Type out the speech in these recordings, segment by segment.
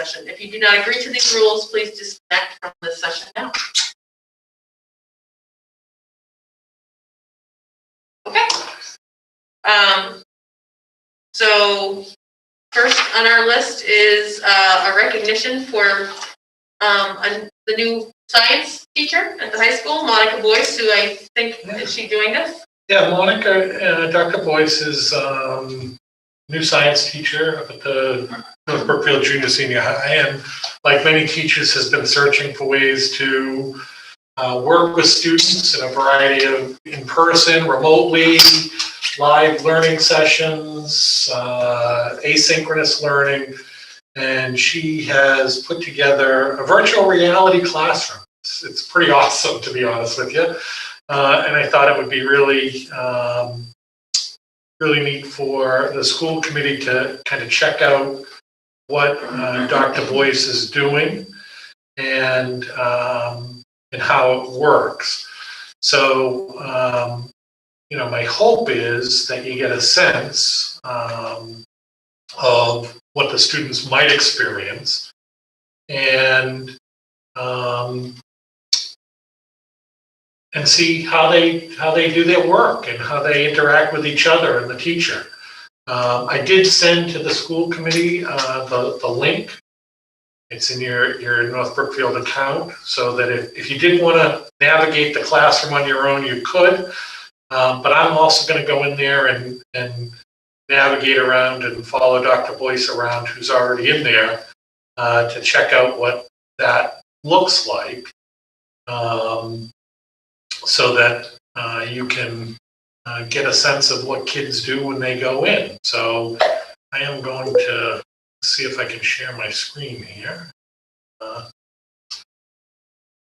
session. If you do not agree to these rules, please disconnect from this session now. Okay. So first on our list is a recognition for the new science teacher at the high school, Monica Boyce, who I think, is she joined us? Yeah, Monica, Dr. Boyce is new science teacher up at the North Brookfield Junior Senior High, and like many teachers has been searching for ways to work with students in a variety of in-person, remotely, live learning sessions, asynchronous learning, and she has put together a virtual reality classroom. It's pretty awesome, to be honest with you, and I thought it would be really really neat for the school committee to kind of check out what Dr. Boyce is doing and how it works. So, my hope is that you get a sense of what the students might experience and see how they do their work and how they interact with each other and the teacher. I did send to the school committee the link. It's in your North Brookfield account, so that if you did want to navigate the classroom on your own, you could. But I'm also going to go in there and navigate around and follow Dr. Boyce around, who's already in there, to check out what that looks like. So that you can get a sense of what kids do when they go in. So I am going to see if I can share my screen here.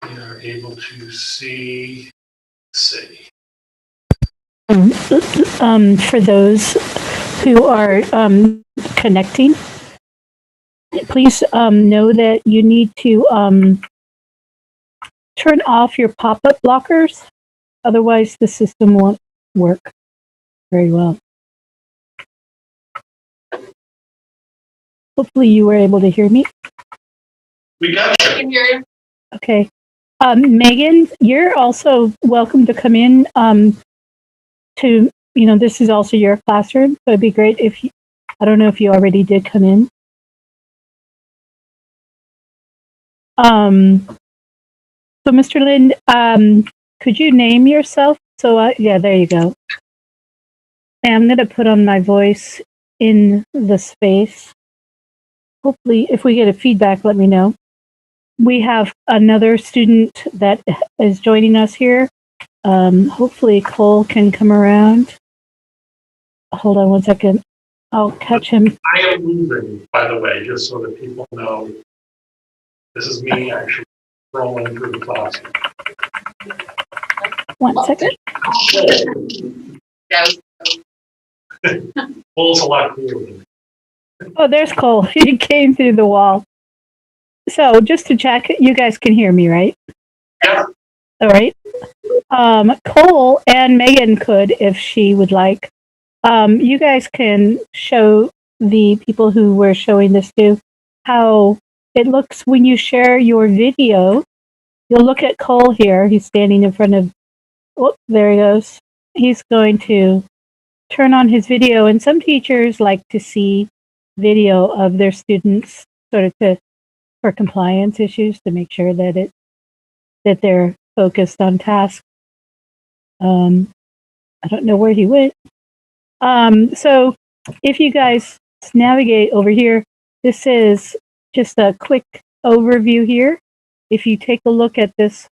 We are able to see. For those who are connecting, please know that you need to turn off your pop-up blockers, otherwise the system won't work very well. Hopefully you were able to hear me. We got you. I can hear you. Okay. Megan, you're also welcome to come in this is also your classroom, so it'd be great if I don't know if you already did come in. So, Mr. Lind, could you name yourself? So, yeah, there you go. And I'm going to put on my voice in the space. Hopefully, if we get a feedback, let me know. We have another student that is joining us here. Hopefully, Cole can come around. Hold on one second. I'll catch him. I am moving, by the way, just so that people know. This is me actually rolling through the class. 1 second. Yeah. Cole's a lot cooler than me. Oh, there's Cole. He came through the wall. So just to check, you guys can hear me, right? Yeah. All right. Cole and Megan could, if she would like. You guys can show the people who we're showing this to how it looks when you share your video. You'll look at Cole here. He's standing in front of, oh, there he goes. He's going to turn on his video, and some teachers like to see video of their students sort of for compliance issues, to make sure that they're focused on task. I don't know where he went. So if you guys navigate over here, this is just a quick overview here. If you take a look at this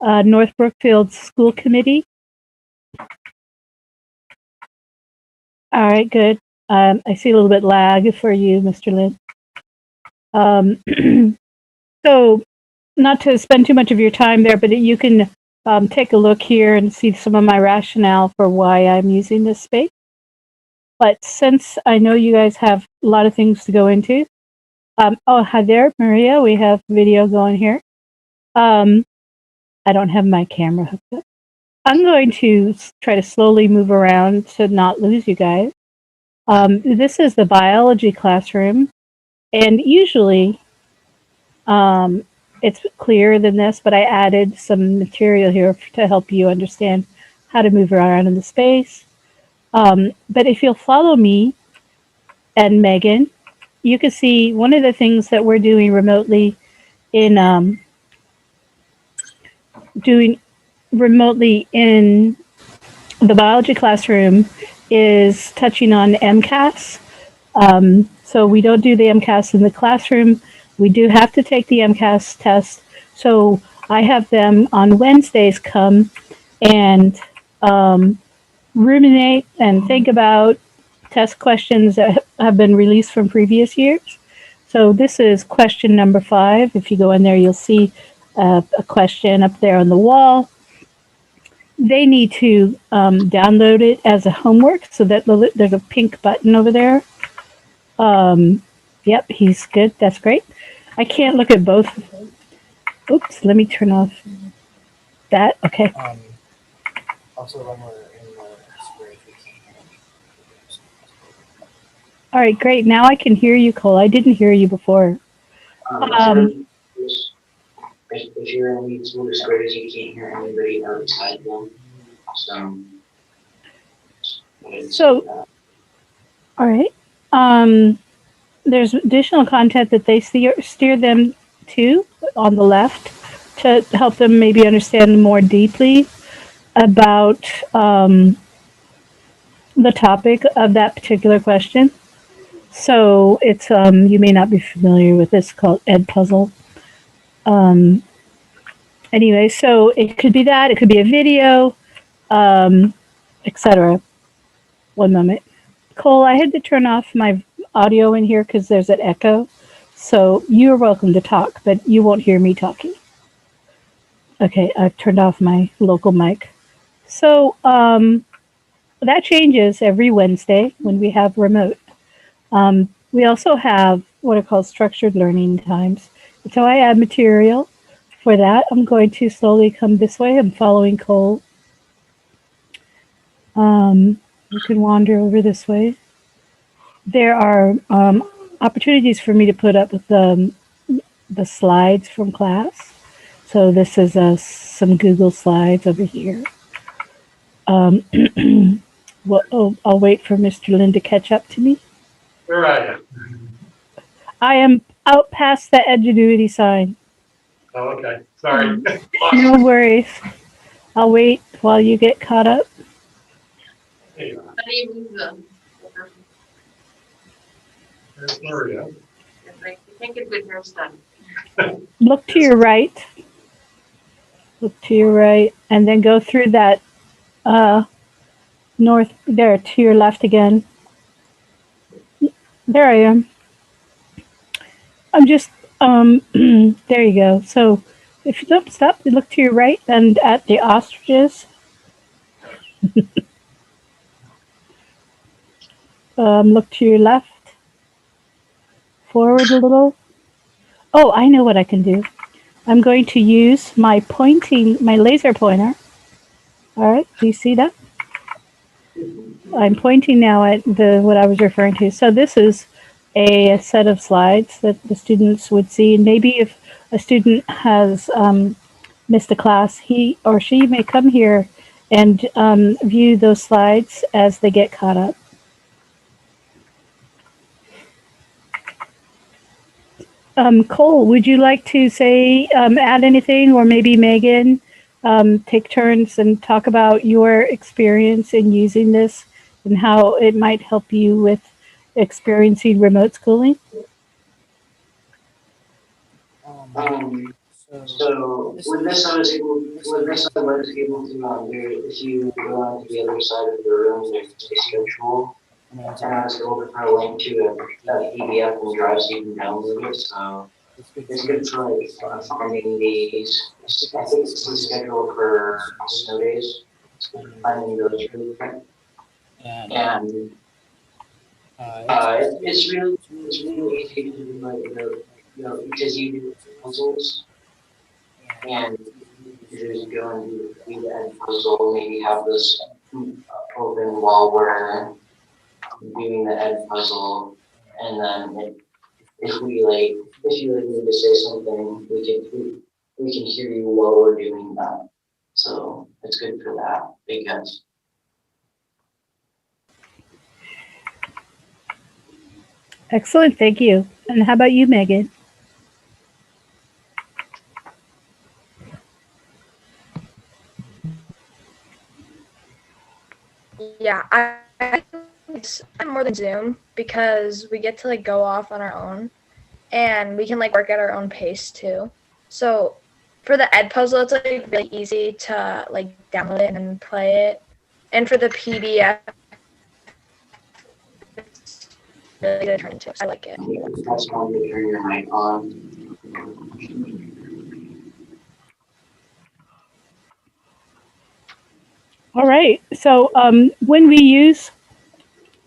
North Brookfield School Committee. All right, good. I see a little bit lag for you, Mr. Lynn. So not to spend too much of your time there, but you can take a look here and see some of my rationale for why I'm using this space. But since I know you guys have a lot of things to go into, oh, hi there, Maria. We have video going here. I don't have my camera hooked up. I'm going to try to slowly move around to not lose you guys. This is the biology classroom, and usually It's clearer than this, but I added some material here to help you understand how to move around in the space. But if you'll follow me and Megan, you can see one of the things that we're doing remotely in doing remotely in the biology classroom is touching on MCAS. So we don't do the MCAS in the classroom. We do have to take the MCAS test. So I have them on Wednesdays come and ruminate and think about test questions that have been released from previous years. So this is question number 5. If you go in there, you'll see a question up there on the wall. They need to download it as a homework so that there's a pink button over there. Yep, he's good. That's great. I can't look at both. Oops, let me turn off that. Okay. Also, when we're in the square, we can't hear anything. All right, great. Now I can hear you, Cole. I didn't hear you before. If you're in these little squares, you can't hear anybody outside them. So, all right. There's additional content that they steer them to on the left to help them maybe understand more deeply about the topic of that particular question. So it's you may not be familiar with this called Ed Puzzle. Anyway, so it could be that, it could be a video, etc. One moment. Cole, I had to turn off my audio in here because there's an echo. So you're welcome to talk, but you won't hear me talking. Okay, I've turned off my local mic. So that changes every Wednesday when we have remote. We also have what are called structured learning times. So I add material for that. I'm going to slowly come this way. I'm following Cole. You can wander over this way. There are opportunities for me to put up with the slides from class. So this is some Google slides over here. Well, I'll wait for Mr. Lin to catch up to me. Where are you? I am out past the Edgenuity sign. Oh, okay. Sorry. No worries. I'll wait while you get caught up. There you are. How do you move them? There's Gloria. I think it's good hairstyle. Look to your right. Look to your right, and then go through that north there to your left again. There I am. I'm just there you go. So if you don't stop, you look to your right and at the ostriches. Look to your left. Forward a little. Oh, I know what I can do. I'm going to use my laser pointer. All right, do you see that? I'm pointing now at what I was referring to. So this is a set of slides that the students would see. And maybe if a student has missed a class, he or she may come here and view those slides as they get caught up. Cole, would you like to say, add anything, or maybe Megan, take turns and talk about your experience in using this and how it might help you with experiencing remote schooling? So with this, I was able to, if you go on to the other side of the room, there's a schedule. And I was able to put a link to a PDF and drive so you can download it. So it's good for like finding these. I think it's the schedule for snow days. Finding those really quick. And it's really easy to do, like, because you do puzzles. And you just go and do the end puzzle, maybe have this open while we're doing the end puzzle, and then if if you need to say something, we can hear you while we're doing that. So it's good for that, because Excellent, thank you. And how about you, Megan? Yeah, I it's more than Zoom because we get to like go off on our own and we can like work at our own pace too. So for the Ed puzzle, it's like really easy to like download it and then play it. And for the PDF, it's really good to turn into. So I like it. that's when you turn your mic on. All right. So when we use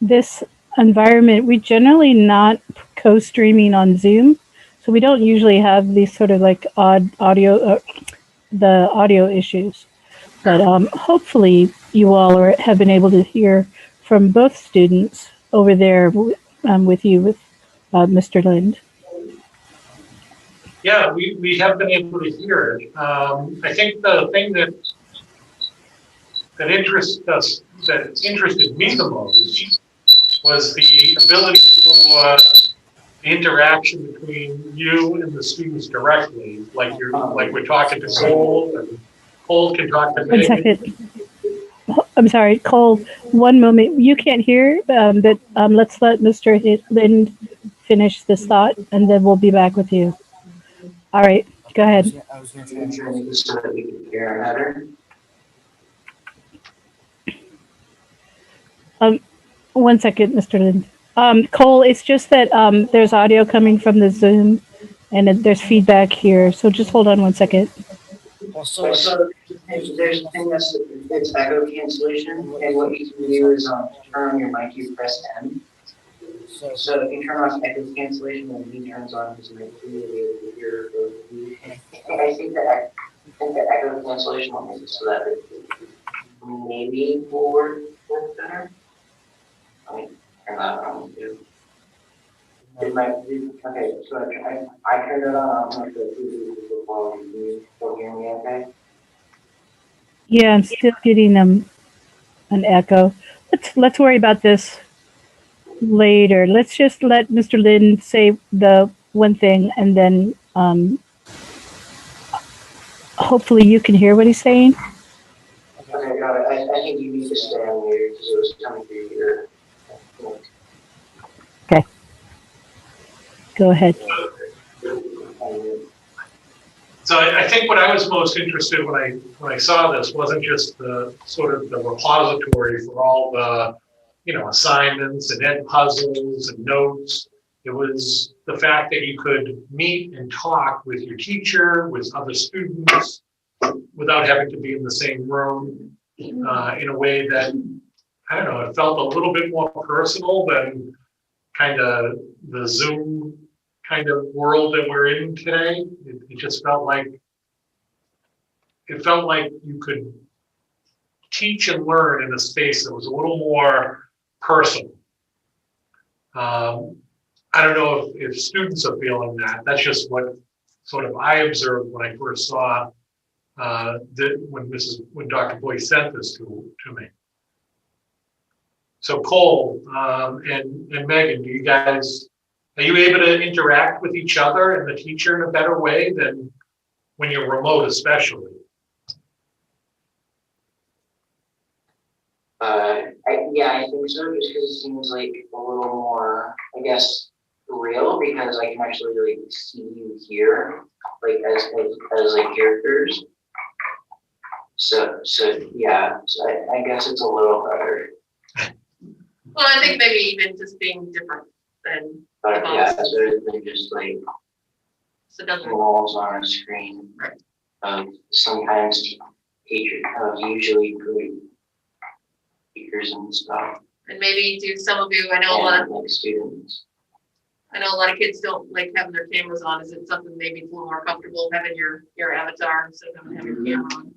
this environment, we generally not co-streaming on Zoom. So we don't usually have these sort of like odd audio, the audio issues. But hopefully you all have been able to hear from both students over there with you, with Mr. Lind. Yeah, we have been able to hear it. I think the thing that interested me the most was the ability for the interaction between you and the students directly, like we're talking to Cole, and Cole can talk to One Megan. second. I'm sorry, Cole. One moment. You can't hear, but let's let Mr. Lind finish this thought, and then we'll be back with you. All right, go ahead. So that we can hear better. One second, Mr. Lind. Cole, it's just that there's audio coming from the Zoom, and there's feedback here. So just hold on one second. So there's a thing it's echo cancellation, and what you can do is turn on your mic, you press N. So if you turn off echo cancellation when he turns on his mic, you'll be able to hear both. I think that echo cancellation will make it so that it maybe will work better. I mean, turn that on too. It might be, okay, so I turned it on, I'm not sure if you do the quality. Can you still hear me okay? Yeah, I'm still getting an echo. Let's worry about this later. Let's just let Mr. Lind say the one thing, and then hopefully you can hear what he's saying. Okay, got it. I think you need to stay on mute because it was coming through here. Okay. Go ahead. So I think what I was most interested when I saw this wasn't just the sort of the repository for all the assignments and ed puzzles and notes. It was the fact that you could meet and talk with your teacher, with other students, without having to be in the same room, in a way that, I don't know, it felt a little bit more personal than kind of the Zoom kind of world that we're in today. It just felt like you could teach and learn in a space that was a little more personal. I don't know if students are feeling that. That's just what sort of I observed when I first saw when Dr. Boyce sent this to me. So Cole and Megan, are you able to interact with each other and the teacher in a better way than when you're remote, especially? I think so, just because it seems like a little more, I guess, real, because I can actually like see you here, like as like characters. So yeah, so I guess it's a little better. Well, I think maybe even just being different than But yeah, it's better than just like so it doesn't. walls on a screen. Right. Sometimes teachers usually great speakers and stuff. And maybe do some of you, I know a lot of like students. I know a lot of kids don't like having their cameras on. Is it something maybe it's a little more comfortable having your avatar instead of having your camera on?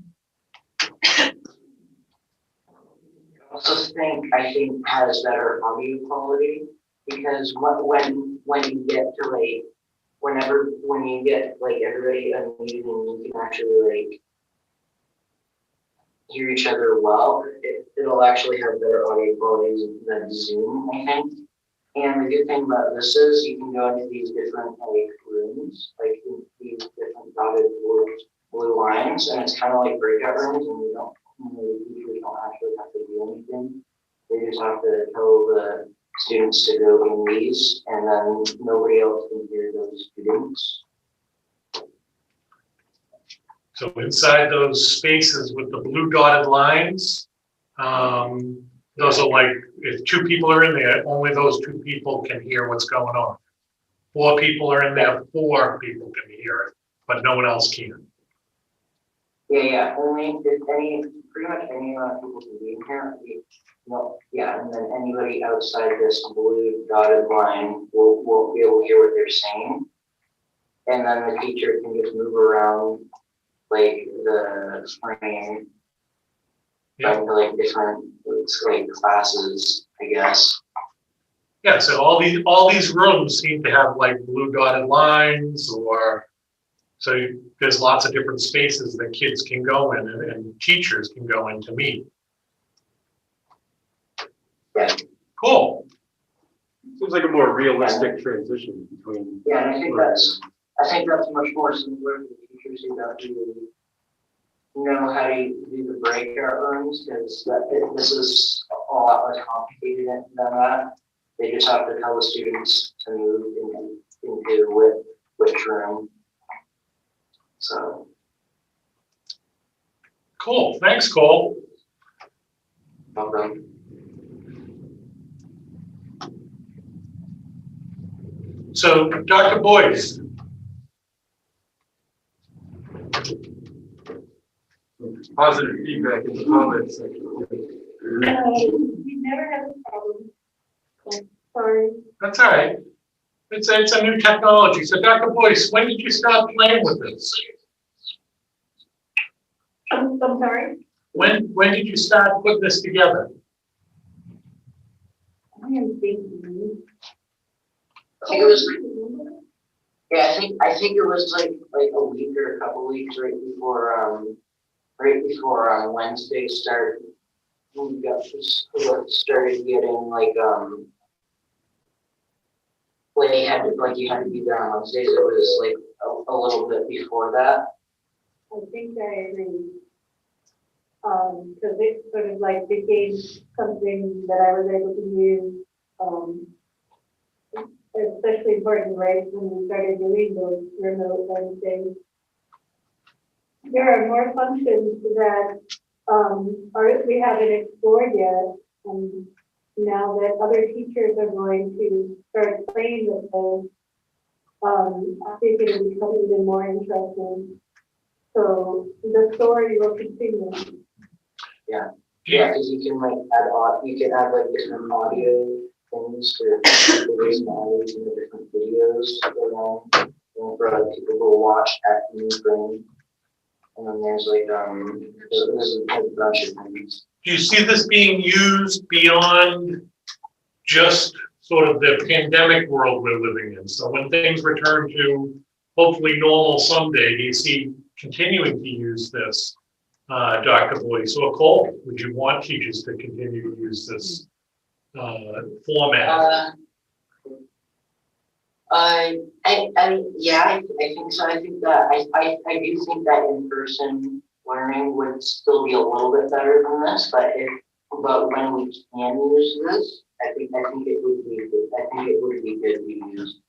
I think has better audio quality, because when you get to like when you get like everybody unmuted and you can actually like hear each other well, it'll actually have better audio quality than Zoom, I think. And the good thing about this is you can go into these different like rooms, like these different dotted blue lines, and it's kind of like breakout rooms, and the teachers don't actually have to do anything. They just have to tell the students to go in these, and then nobody else can hear those students. So inside those spaces with the blue dotted lines, those are like, if 2 people are in there, only those 2 people can hear what's going on. 4 people are in there, 4 people can hear it, but no one else can. Yeah, only if pretty much any amount of people can be in here. And then anybody outside this blue dotted line will be able to hear what they're saying. And then the teacher can just move around like the frame, Yeah. into like different like classes, I guess. Yeah, so all these rooms seem to have like blue dotted lines, or so there's lots of different spaces that kids can go in and teachers can go in to meet. Yeah. Cool. Seems like a more realistic transition between. Yeah, and I think that's much more simpler for the teachers who don't really know how to do the breakout rooms, because this is a lot less complicated than that. They just have to tell the students to move into which room. So. Cool. Thanks, Cole. No problem. So, Dr. Boyce, Positive feedback in the comments section. We never have a problem. Sorry. that's all right. It's a new technology. So, Dr. Boyce, when did you start playing with this? I'm sorry. When did you start putting this together? I am thinking. I think it was I think it was like a week or a couple weeks right before Wednesday started. We started getting you had to be there on Wednesdays. It was like a little bit before that. I think I agree. Because it sort of like became something that I was able to use, especially important, right, when we started doing those remote Wednesdays. There are more functions that we haven't explored yet, and now that other teachers are going to start playing with those, I think it'll become even more interesting. So the story will continue. Yeah, because you can add like different audio things for different audios and the different videos for other people to watch at the new frame. And then there's there's a bunch of things. Do you see this being used beyond just sort of the pandemic world we're living in? So when things return to hopefully normal someday, do you see continuing to use this, Dr. Boyce or Cole? Would you want teachers to continue to use this format? I think so. I think that I do think that in-person learning would still be a little bit better than this, but when we can use this, I think it would be good. I think it would be good to use.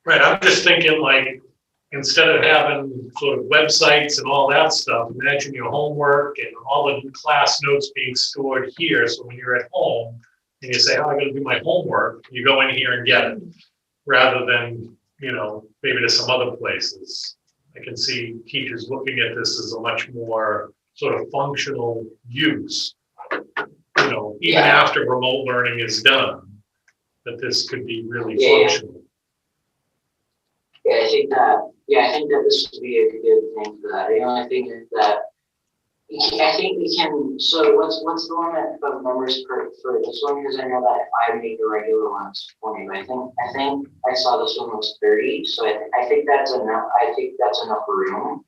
Right, I'm just thinking like, instead of having sort of websites and all that stuff, imagine your homework and all the class notes being stored here. So when you're at home and you say, oh, I gotta do my homework, you go in here and get it, rather than, maybe to some other places. I can see teachers looking at this as a much more sort of functional use, even after remote learning is done, that this could be really functional. I think that this would be a good thing for that. The only thing is that I think we can, so what's the limit of members for this one? Because I know that if I make a regular one, it's 20, but I think I saw this one was 30, so I think that's enough, I think that's enough room.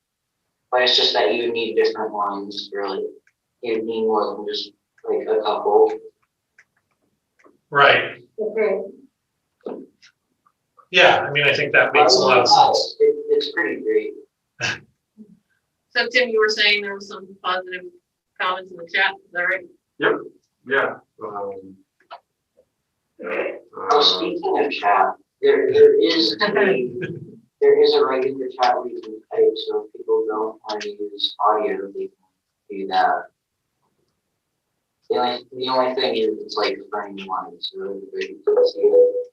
But it's just that you need different ones, really. You need more than just like a couple. Right, Okay, yeah, I mean, I think that makes a lot of sense. It's pretty great. So Tim, you were saying there was some positive comments in the chat, is that right? Yeah. Oh, speaking of chat, there is a regular chat where you can type, so if people don't want to use audio, they can do that. The only thing is it's like frame one, it's really great to see it.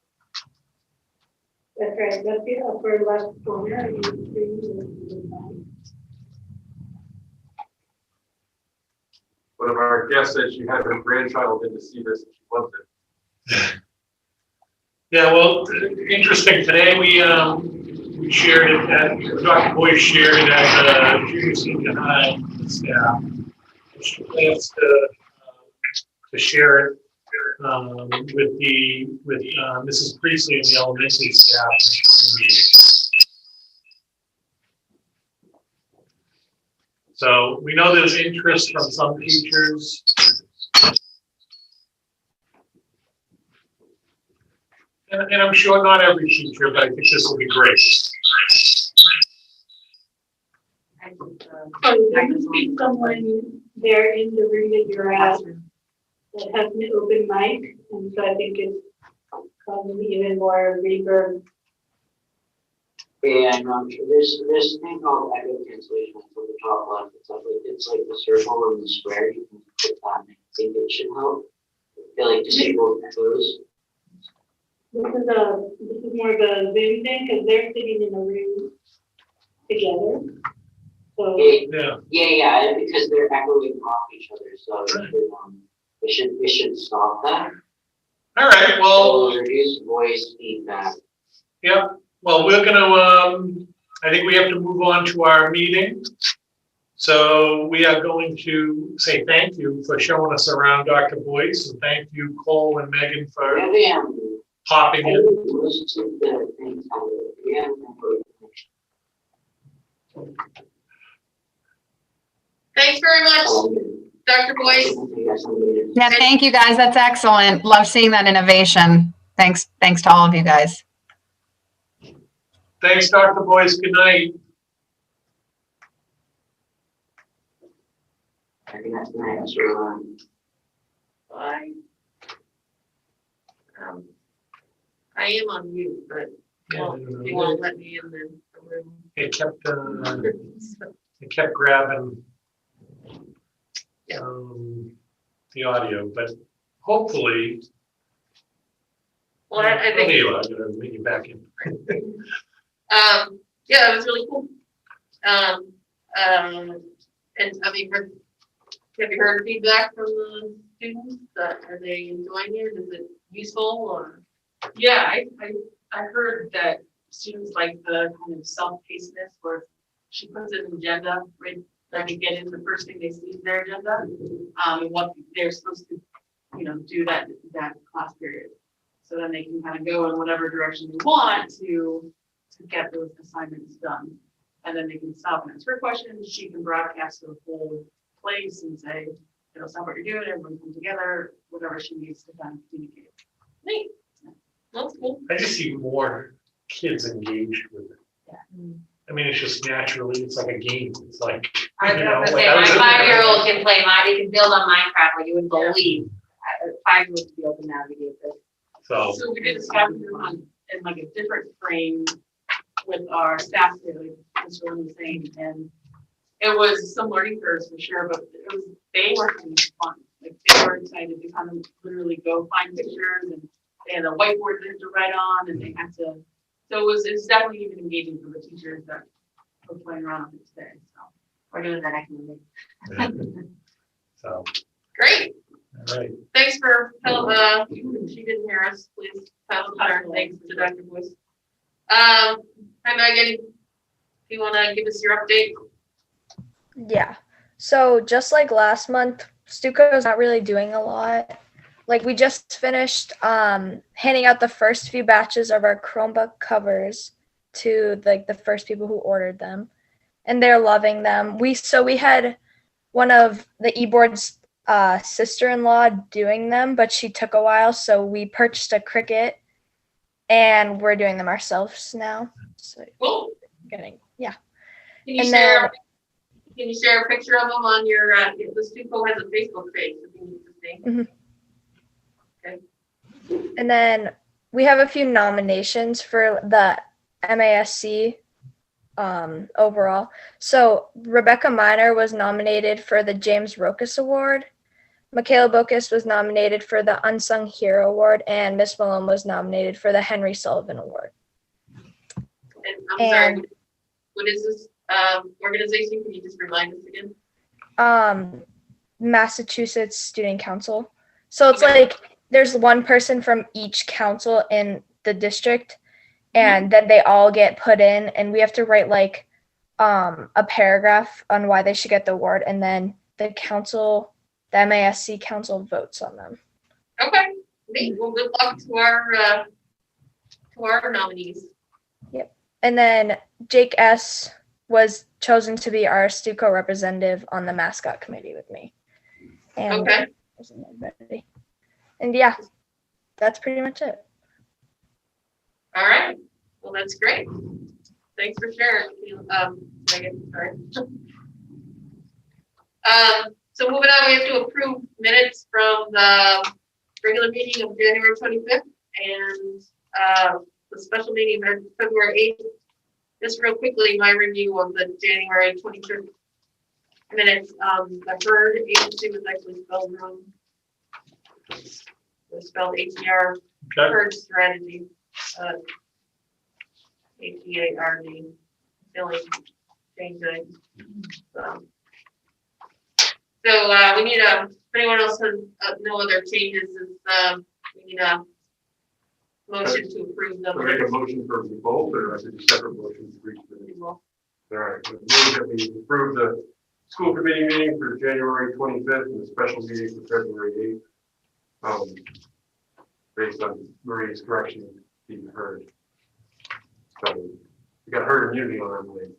that's right, that's the upper left corner. You see. One of our guests said she had her grandchild in to see this and she loved it. Yeah, well, interesting, today we shared it at, Dr. Boyce shared it at junior senior high staff. She plans to share it with Mrs. Priestley and the elementary staff. So we know there's interest from some teachers. And I'm sure not every teacher, but I think this will be great. So there must be someone there in the room that you're at that has an open mic, and so I think it's causing even more reverb. Yeah, I'm sure there's a thing called echo cancellation at the top left. It's like the circle or the square. You can click that and I think it should help. It like disable echoes. This is more of a Zoom thing, because they're sitting in a room together. So, Yeah. Because they're echoing off each other, so it should stop that. All right, well. It'll reduce voice feedback. Yeah, well, we're gonna, I think we have to move on to our meeting. So we are going to say thank you for showing us around, Dr. Boyce, and thank you, Cole and Megan, for hopping in. Thanks very much, Dr. Boyce. Yeah, thank you guys. That's excellent. Love seeing that innovation. Thanks to all of you guys. Thanks, Dr. Boyce. Good night. Bye. I am on mute, but you won't let me in the room. It kept grabbing the audio, but hopefully. Well, I think. There you are. I'm gonna bring you back in. Yeah, it was really cool. And I mean, have you heard feedback from the students? Are they enjoying it? Is it useful or? Yeah, I heard that students like the kind of self-pacedness where she puts an agenda right when they get in, the first thing they see is their agenda, and what they're supposed to, do that class period. So then they can kind of go in whatever direction they want to get those assignments done. And then they can stop and answer questions. She can broadcast the whole place and say, stop what you're doing, everyone come together, whatever she needs to kind of communicate. Neat. That's cool. I just see more kids engaged with it. Yeah. I mean, it's just naturally, it's like a game. It's like, I was gonna say, my 5-year-old can play, he can build on Minecraft like you wouldn't believe. 5-year-olds to be able to navigate this. So we did a staff room in like a different frame with our staff there, like this room was saying, and it was some learning curves for sure, but they were having fun. Like they were excited to kind of literally go find pictures, and they had a whiteboard they had to write on, and they had to. So it was definitely even engaging for the teachers that were playing around with it today. So we're doing that next Monday. So Great. all right. Thanks for telling, she didn't hear us, please tell her thanks to Dr. Boyce. Hi Megan, do you want to give us your update? Yeah. So just like last month, Stuco's not really doing a lot. Like we just finished handing out the first few batches of our Chromebook covers to like the first people who ordered them, and they're loving them. We had one of the eBoard's sister-in-law doing them, but she took a while, so we purchased a Cricut, and we're doing them ourselves now. So Cool. yeah. Can you And share? Can you share a picture of them on your? The Stuco has a Facebook page. If you need to see. Mhm. Okay. And then we have a few nominations for the MASC overall. So Rebecca Miner was nominated for the James Rokas Award. Michaela Bokus was nominated for the Unsung Hero Award, and Miss Malone was nominated for the Henry Sullivan Award. And I'm sorry, what is this organization? Can you just remind us again? Massachusetts Student Council. So it's Okay. like there's one person from each council in the district, and then they all get put in, and we have to write like a paragraph on why they should get the award, and then the council, the MASC council votes on them. Okay. Neat. Well, good luck to our nominees. Yep. And then Jake S. was chosen to be our Stuco representative on the mascot committee with me. And Okay. And yeah, that's pretty much it. All right. Well, that's great. Thanks for sharing. Megan, sorry. So moving on, we have to approve minutes from the regular meeting of January 25th and the special meeting of February 8th. Just real quickly, my review of the January 25th minutes. The HERD agency was actually spelled wrong. It was spelled HER, Okay. HERD strategy. HEARD. The only change that so we need if anyone else has no other changes, we need a motion to approve them. So make a motion for both, or I should do separate motions for each of these? All right, so move that we approve the school committee meeting for January 25th and the special meeting for February 8th. Based on Marie's correction being heard. So we got herd immunity on our minds.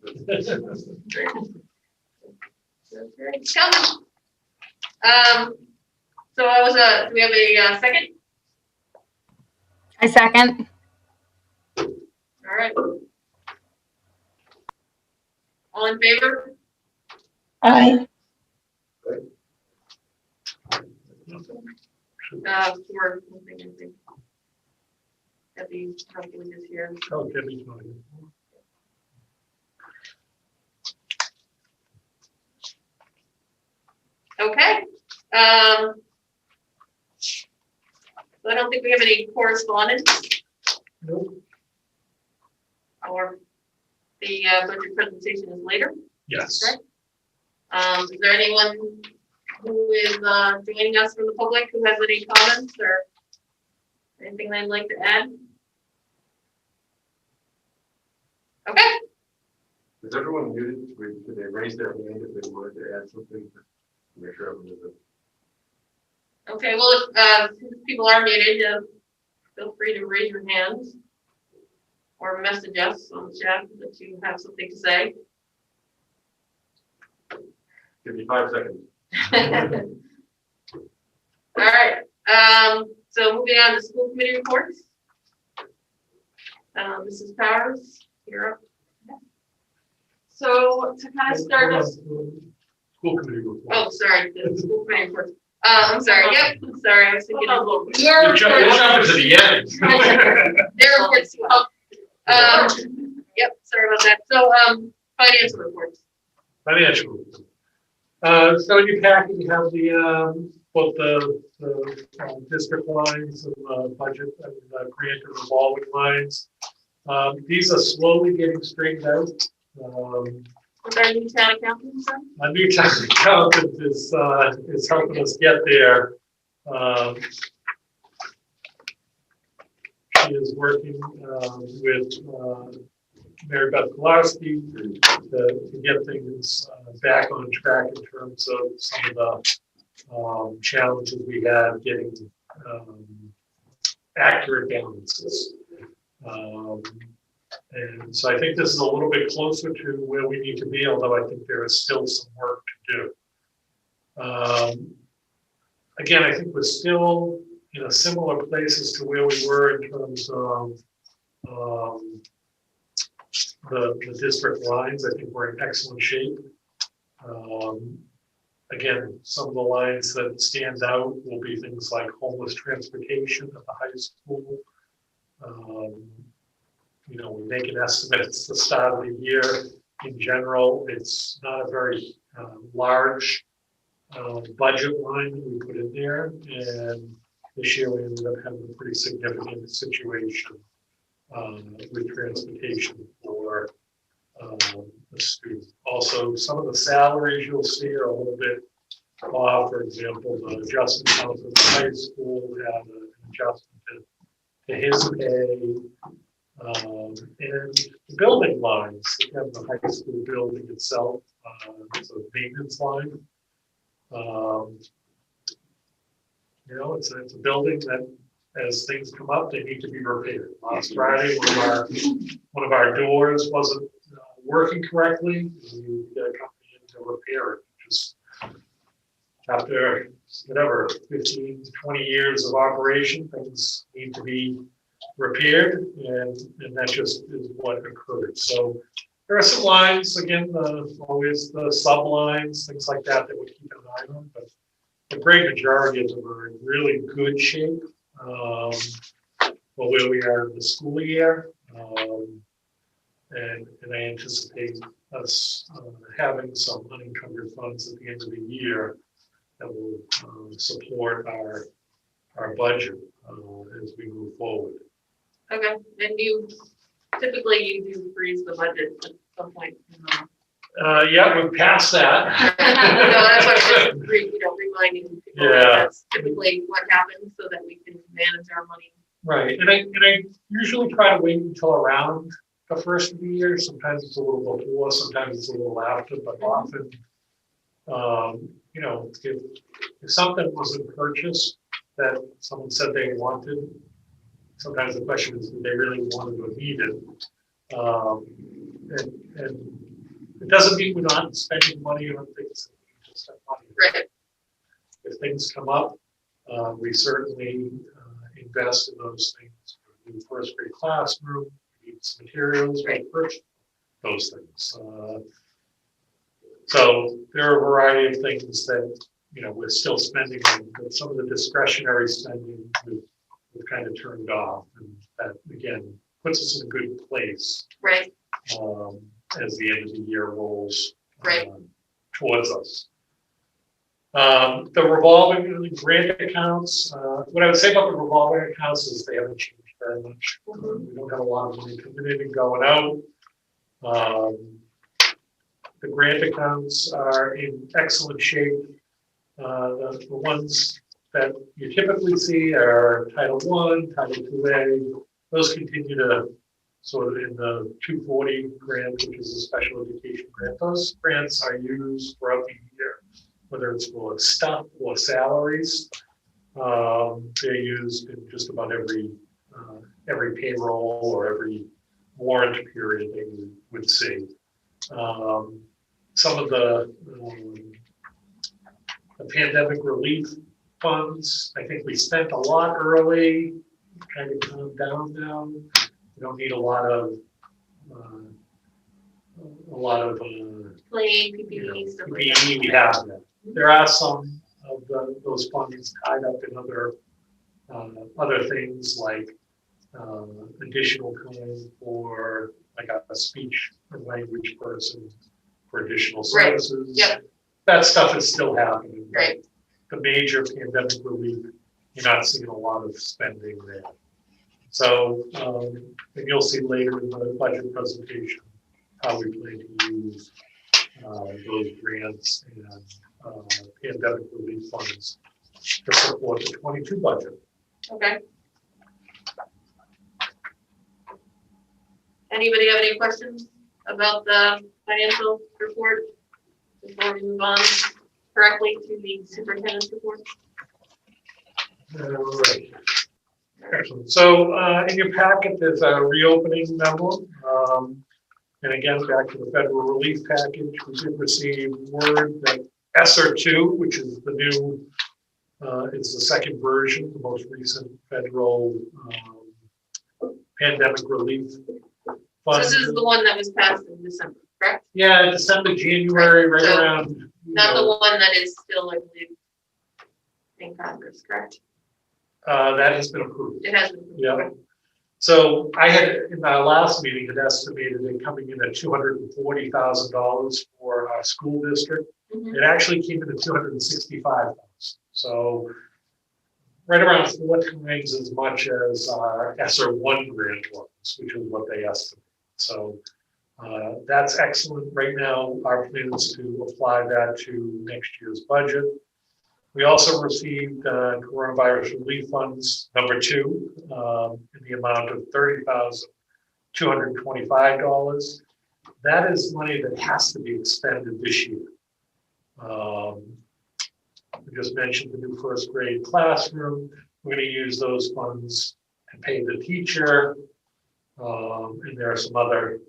So I was do we have a second? I second. All right. All in favor? Aye. For one thing, I think. Debbie probably is here. Oh, Debbie's not here. Okay. So I don't think we have any correspondence. Nope. Or the budget presentation is later. Yes. Correct? Is there anyone who is joining us from the public who has any comments or anything they'd like to add? Okay. Is everyone muted? Could they raise their hand if they wanted to add something? Make sure everyone is. Okay, well, if people are muted, feel free to raise your hands or message us on the chat that you have something to say. Give me 5 seconds. All right, so moving on to school committee reports. Mrs. Powers, you're up. So to kind of start us. School committee report. Oh, sorry, the school committee reports. I'm sorry, yep, I'm sorry, I was thinking of You're jumping to the end. their reports. Yep, sorry about that. So, financial reports. Financial. So in your packet, you have the, both the district lines of budget and the grant and revolving lines. These are slowly getting straightened out. With our new town accountant, son? A new town accountant is helping us get there. She is working with Mary Beth Kolarski to get things back on track in terms of some of the challenges we had getting accurate balances. And so I think this is a little bit closer to where we need to be, although I think there is still some work to do. Again, I think we're still in a similar place as to where we were in terms of the district lines. I think we're in excellent shape. Again, some of the lines that stand out will be things like homeless transportation at the high school. We make an estimate at the start of the year. In general, it's not a very large budget line that we put in there. And this year we ended up having a pretty significant situation with transportation for the student. Also, some of the salaries you'll see are a little bit off. For example, the adjustment house at the high school had an adjustment to his pay. And the building lines, again, the high school building itself, it's a maintenance line. It's a building that, as things come up, they need to be repaired. Last Friday, one of our doors wasn't working correctly. We got a company in to repair it. Just after 15 to 20 years of operation, things need to be repaired, and that just is what occurred. So there are some lines, again, always the sublines, things like that we keep an eye on, but the great majority of them are in really good shape for where we are in the school year. And I anticipate us having some unencumbered funds at the end of the year that will support our budget as we move forward. Okay, and you do freeze the budget at some point. Yeah, we've passed that. No, that's what I'm just reminding people. Yeah. That's typically what happens so that we can manage our money. Right, and I usually try to wait until around the first of the year. Sometimes it's a little before, sometimes it's a little after, but often, if something wasn't purchased that someone said they wanted, sometimes the question is, do they really want it or need it? And it doesn't mean we're not spending money on things that we just have money. Right. If things come up, we certainly invest in those things. We need a first grade classroom, we need some materials, we purchase those things. So there are a variety of things that we're still spending on, but some of the discretionary spending we've kind of turned off, and that again puts us in a good place. Right. As the end of the year rolls towards us. The revolving grant accounts, what I would say about the revolving accounts is they haven't changed very much. We don't have a lot of money coming in and going out. The grant accounts are in excellent shape. The ones that you typically see are Title I, Title IIA. Those continue to sort of in the 240 grant, which is a special education grant. Those grants are used throughout the year, whether it's for stuff or salaries. They're used in just about every payroll or every warrant period that you would see. Some of the pandemic relief funds, I think we spent a lot early, kind of calmed down now. We don't need a lot of Plane, PPE, stuff like that. PPE. We have that. There are some of those funds tied up in other things like additional time for like a speech or language person for additional services. Yep. That stuff is still happening. Right. The major pandemic relief, you're not seeing a lot of spending there. So, and you'll see later in the budget presentation how we plan to use those grants and pandemic relief funds to support the 22 budget. Okay. Anybody have any questions about the financial report before we move on correctly to the superintendent's report? All right. Excellent. So in your packet, there's a reopening memo. And again, back to the federal relief package, we did receive word that ESSER 2, which is the new, it's the second version, the most recent federal pandemic relief So fund. this is the one that was passed in December, correct? Yeah, December, January, right So, around. you Not the know, one that is still, I believe, in Congress, correct? that has been approved. It has been. Yeah. So I had, in our last meeting, had estimated it coming in at $240,000 for our school district. Mhm. It actually came in at 265,000. So right around 4 times as much as our ESSER 1 grant was, which is what they estimated. So that's excellent. Right now, our plan is to apply that to next year's budget. We also received coronavirus relief funds, number 2, in the amount of $30,225. That is money that has to be expended this year. We just mentioned the new first grade classroom. We're going to use those funds to pay the teacher. And there are some other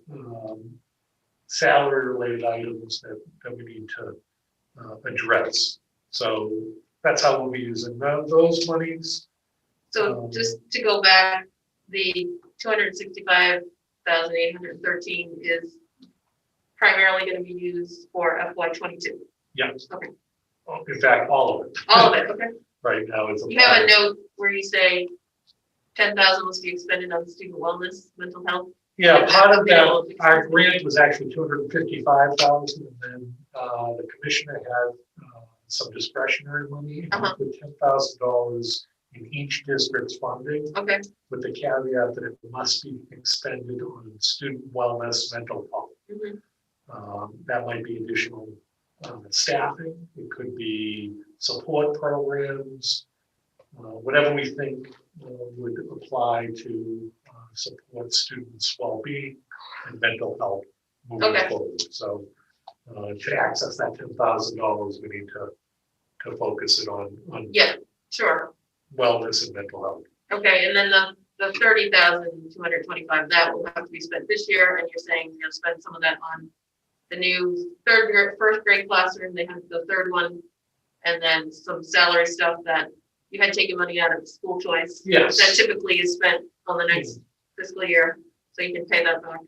salary related items that we need to address. So that's how we'll be using those monies. So just to go back, the 265,813 is primarily going to be used for FY22. Yeah. Okay. In fact, all of it. All of it, okay. Right now is. You have a note where you say 10,000 must be expended on student wellness, mental health. Yeah, part of that, our grant was actually 255,000, and then the commissioner had some discretionary money, and we put $10,000 in each district's funding. Okay. With the caveat that it must be expended on student wellness, mental health. Mhm. That might be additional staffing. It could be support programs, whatever we think would apply to support students' well-being and mental health moving forward. So to access that $10,000, we need to focus it on Yeah, sure. wellness and mental health. Okay, and then the 30,225, that will have to be spent this year, and you're saying you're gonna spend some of that on the new first grade classroom, they have the third one, and then some salary stuff that you had taken money out of school choice. Yes. That typically is spent on the next fiscal year, so you can pay that back.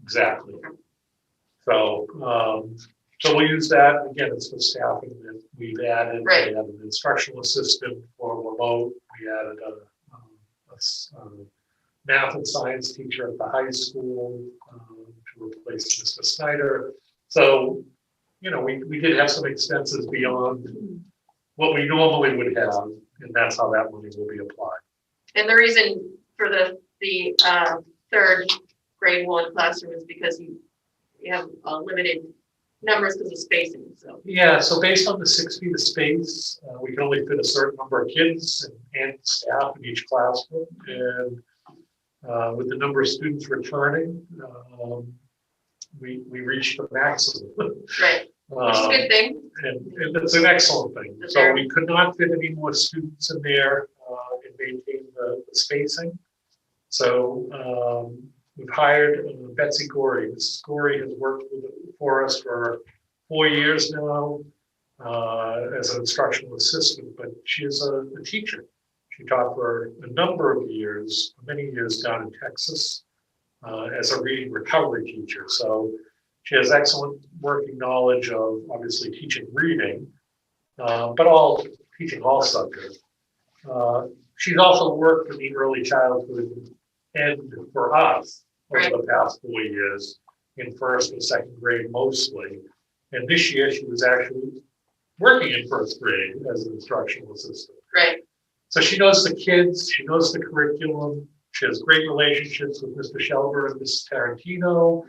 Exactly. So, so we'll use that. Again, it's for staffing that we've added. Right. We added an instructional assistant for remote. We added a math and science teacher at the high school to replace Mr. Snyder. So, you know, we did have some expenses beyond what we normally would have, and that's how that money will be applied. And the reason for the third grade 1 classroom is because you have limited numbers because of spacing, so. Yeah, so based on the 6 feet of space, we can only fit a certain number of kids and staff in each classroom. And with the number of students returning, we reached the maximum. Right, which is a good thing. And it's an excellent thing. So we could not fit any more students in there and maintain the spacing. So we've hired Betsy Gorey. Mrs. Gorey has worked for us for 4 years now as an instructional assistant, but she is a teacher. She taught for a number of years, many years down in Texas as a reading recovery teacher. So she has excellent working knowledge of obviously teaching reading, but teaching all subjects. She's also worked in the early childhood end for us over the past 4 years in first and second grade mostly. And this year she was actually working in first grade as an instructional assistant. Right. So she knows the kids, she knows the curriculum, she has great relationships with Mr. Shelber and Mrs. Tarantino.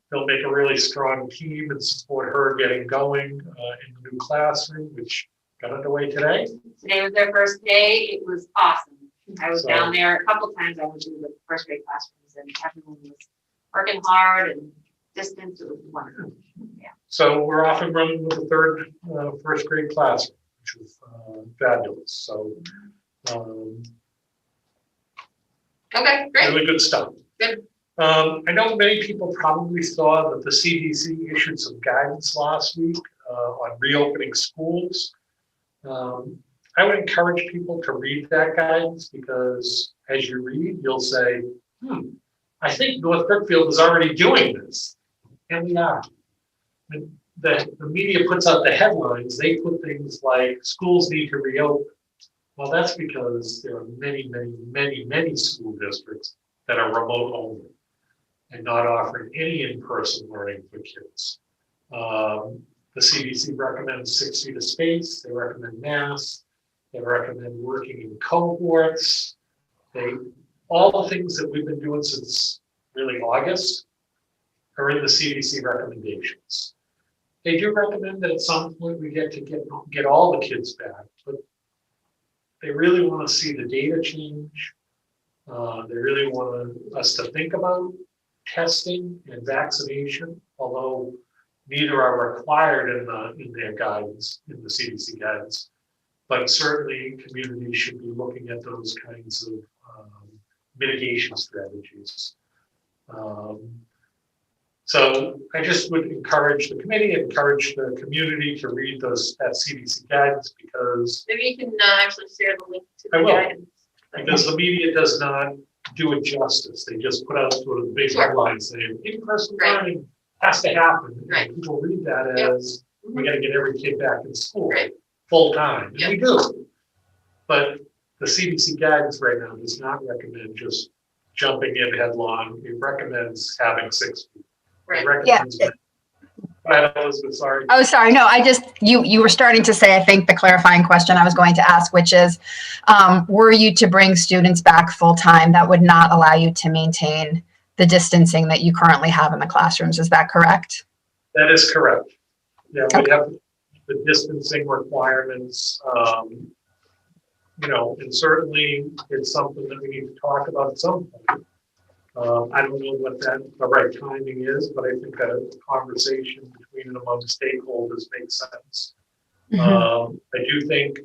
They'll make a really strong team and support her getting going in the new classroom, which got underway today. Today was their first day. It was awesome. I was down there a couple times. I went to the first grade classrooms and everyone was working hard and distance, it was wonderful. So we're off and running with the third, first grade class, which was fabulous. So, Okay, great. really good stuff. Good. I know many people probably saw that the CDC issued some guidance last week on reopening schools. I would encourage people to read that guidance because as you read, you'll say, I think North Brookfield is already doing this. And we are. And the media puts out the headlines, they put things like schools need to reopen. Well, that's because there are many, many, many, many school districts that are remote only and not offering any in-person learning for kids. The CDC recommends 6 feet of space, they recommend masks, they recommend working in cohorts. All the things that we've been doing since really August are in the CDC recommendations. They do recommend that at some point we get all the kids back, but they really want to see the data change. They really want us to think about testing and vaccination, although neither are required in their guidance, in the CDC guidance. But certainly communities should be looking at those kinds of mitigation strategies. So I just would encourage the committee, encourage the community to read that CDC guidance because Maybe you can actually share the link to I the will. guidance. because the media does not do it justice. They just put out sort of the big Sure. headlines saying in-person Right. learning has to happen. And Right. people read that Yep. as we got to get every kid back in school Right. full time, and Yep. we do. But the CDC guidance right now does not recommend just jumping in headlong. It recommends having 6 feet. Right. It recommends. Go ahead, Elizabeth, sorry. Oh, sorry. No, you were starting to say, I think, the clarifying question I was going to ask, which is, were you to bring students back full time, that would not allow you to maintain the distancing that you currently have in the classrooms. Is that correct? That is correct. Yeah, we Okay. have the distancing requirements, and certainly it's something that we need to talk about at some point. I don't know what the right timing is, but I think a conversation between and among stakeholders makes sense. I do think,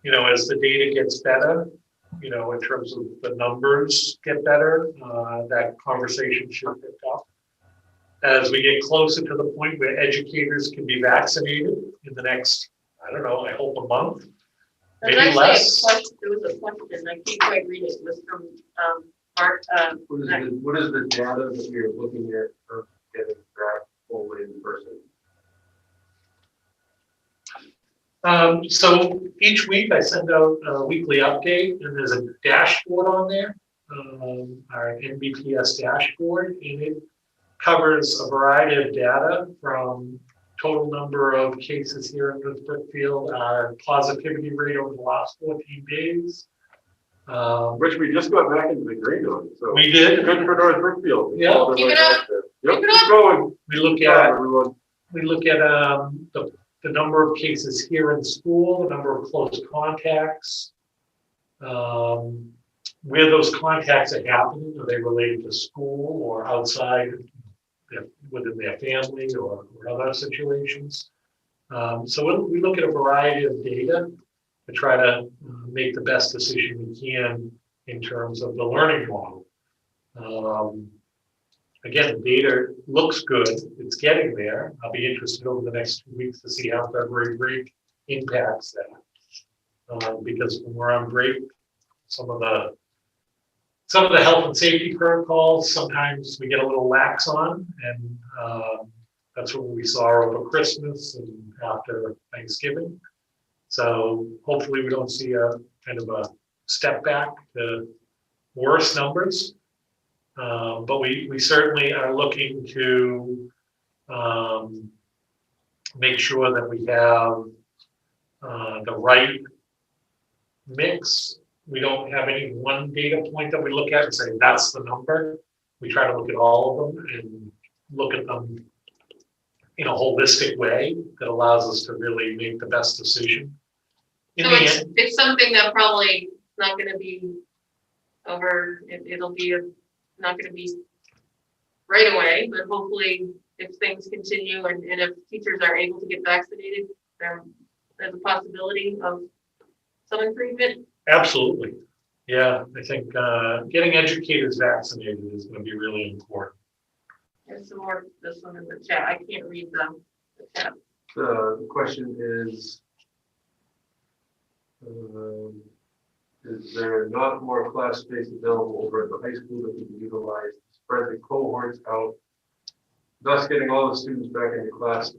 as the data gets better, in terms of the numbers get better, that conversation should pick up. As we get closer to the point where educators can be vaccinated in the next, I don't know, I hope a month, There's maybe actually less. there was a question, I can't quite read it, it was from, Mark, What is the data that you're looking at for getting back fully in person? So each week I send out a weekly update and there's a dashboard on there, our NBPS dashboard, and it covers a variety of data from total number of cases here in North Brookfield, our positivity rate over the last 14 days. Which we just got back into the green on, so. We did. Good for North Brookfield. Yeah. Keep it up. Yep, Keep it keep up. going. We look at the number of cases here in school, the number of close contacts, where those contacts are happening. Are they related to school or outside within their family or other situations? So we look at a variety of data to try to make the best decision we can in terms of the learning model. Again, the data looks good. It's getting there. I'll be interested over the next 2 weeks to see how February break impacts that. Because when we're on break, some of the health and safety protocols, sometimes we get a little lax on, and that's what we saw over Christmas and after Thanksgiving. So hopefully we don't see a kind of a step back to worse numbers. But we certainly are looking to make sure that we have the right mix. We don't have any one data point that we look at and say that's the number. We try to look at all of them and look at them in a holistic way that allows us to really make the best decision. so it's something that probably not gonna be over, it'll be not gonna be right away, but hopefully if things continue and if teachers are able to get vaccinated, there's a possibility of some improvement. Absolutely. Yeah, I think getting educators vaccinated is going to be really important. There's some more, this one in the chat. I can't read the chat. The question is there not more class space available over at the high school that we can utilize to spread the cohorts out, thus getting all the students back into class